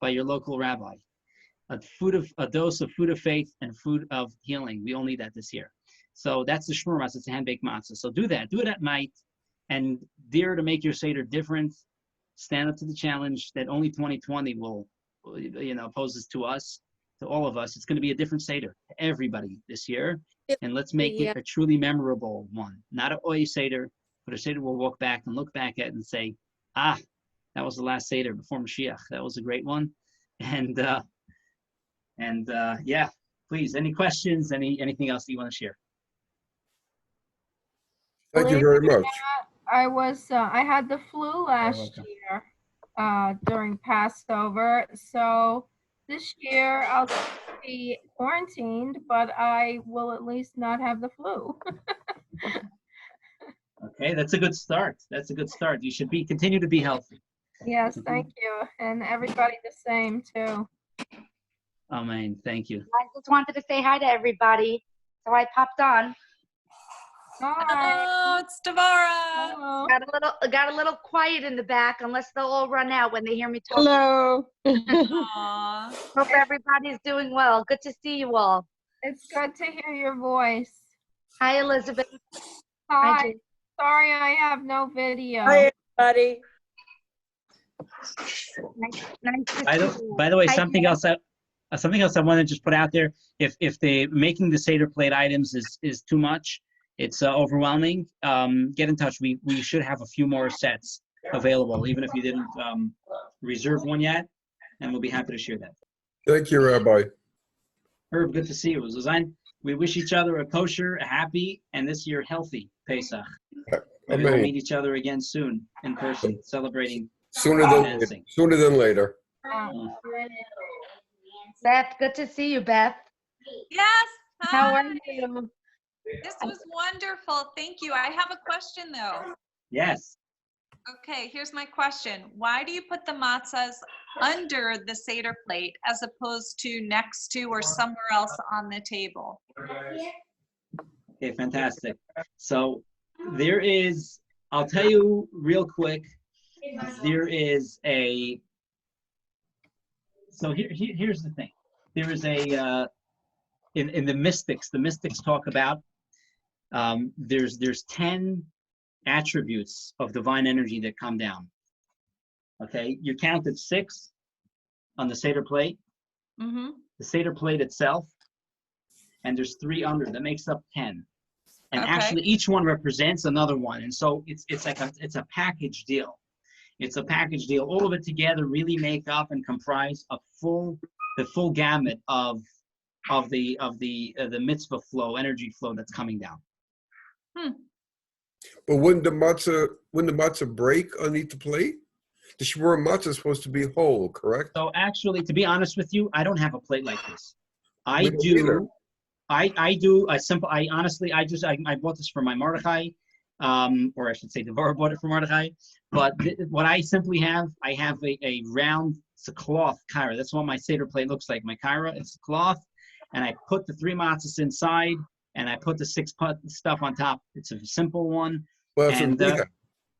by your local rabbi. A dose of food of faith and food of healing. We all need that this year. So that's the Shmur Matzah. It's a hand-baked matzah. So do that. Do it at night, and dare to make your Seder different. Stand up to the challenge that only 2020 will, poses to us, to all of us. It's going to be a different Seder to everybody this year, and let's make it a truly memorable one. Not an Oy Seder, but a Seder we'll walk back and look back at and say, that was the last Seder before Mashiach. That was a great one, and yeah, please. Any questions? Anything else that you want to share? Thank you very much. I had the flu last welcome. year during Passover. So this year I'll be quarantined, but I will at least not have the flu. Okay, that's a good start. That's a good start. You should continue to be healthy. Yes, thank you. And everybody the same too. Amen. Thank you. I just wanted to say hi to everybody, so I popped on. Hi. Oh, it's Devara. Hello. Got a little quiet in the back, unless they'll all run out when they hear me talk. Hello. Aw. Hope everybody's doing well. Good to see you all. It's good to hear your voice. Hi, Elizabeth. Hi. Jane. Sorry I have no video. Hi, everybody. Nice to By see the, you. by the way, Hi, something Jen. else I want to just put out there. If the making the Seder plate items is too much, it's overwhelming, get in touch. We should have a few more sets available, even if you didn't reserve one yet, and we'll be happy to share that. Thank you, Rabbi. Herb, good to see you. Zuzan, we wish each other a kosher, a happy, and this year healthy Pesach. Maybe we'll Amen. meet each other again soon in person, celebrating. Sooner than later. Uh, Beth, good to see you, Beth. Yes. How Hi. are you? This was wonderful. Thank you. I have a question though. Yes. Okay, here's my question. Why do you put the matzahs under the Seder plate as opposed to next to or somewhere else on the table? Okay, fantastic. So there is, I'll tell you real quick, there is a, so here's the thing. There is a, in the mystics talk about, there's 10 attributes of divine energy that come down. Okay, you counted 6 on the Seder plate, Mm-hmm. the Seder plate itself, and there's 3 under, that makes up 10. And Okay. actually each one represents another one. And so it's like it's a package deal. It's a package deal. All of it together really make up and comprise the full gamut of the mitzvah flow, energy flow that's coming down. But wouldn't the matzah break underneath the plate? The shmur matzah is supposed to be whole, correct? So actually, to be honest with you, I don't have a plate like this. We don't either. I do a simple, I bought this for my Mordechai, or I should say Devorah bought it for Mordechai. But what I simply have, I have a round, it's a cloth kaira. That's what my Seder plate looks like. My kaira, it's a cloth, and I put the 3 matzahs inside, and I put the 6 stuff on top. It's a simple one. Well, that's And what we have.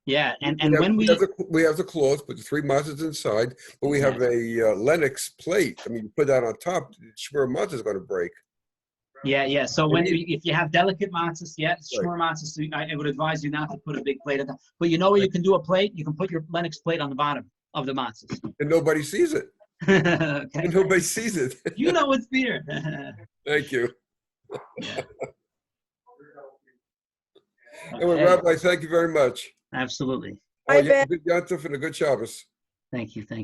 yeah, and We when have we have the cloth, put the 3 matzahs inside, but we have a Lennox plate. I mean, you put that on top, the shmur matzah is going to break. Yeah. So if you have delicate matzahs, shmur matzahs, I would advise you not to put a big plate on top. But you know where you can do a plate? You can put your Lennox plate on the bottom of the matzahs. And nobody sees it. Okay. And nobody sees it. You know it's there. Thank you. Yeah. Anyway, Okay. Rabbi, thank you very much. Absolutely. Hi, You have Beth. a good Yontif and a good Shabbos. Thank you. Yes,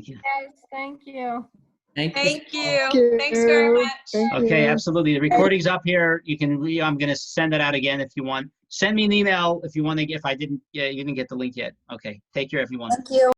thank you. Thank you. Thank you. you. Thanks very much. Thank Okay, you. absolutely. The recording's up here. You can I'm going to send it out again if you want. Send me an email if you want to get, if you didn't get the link yet. Okay. Take care, everyone. Thank you.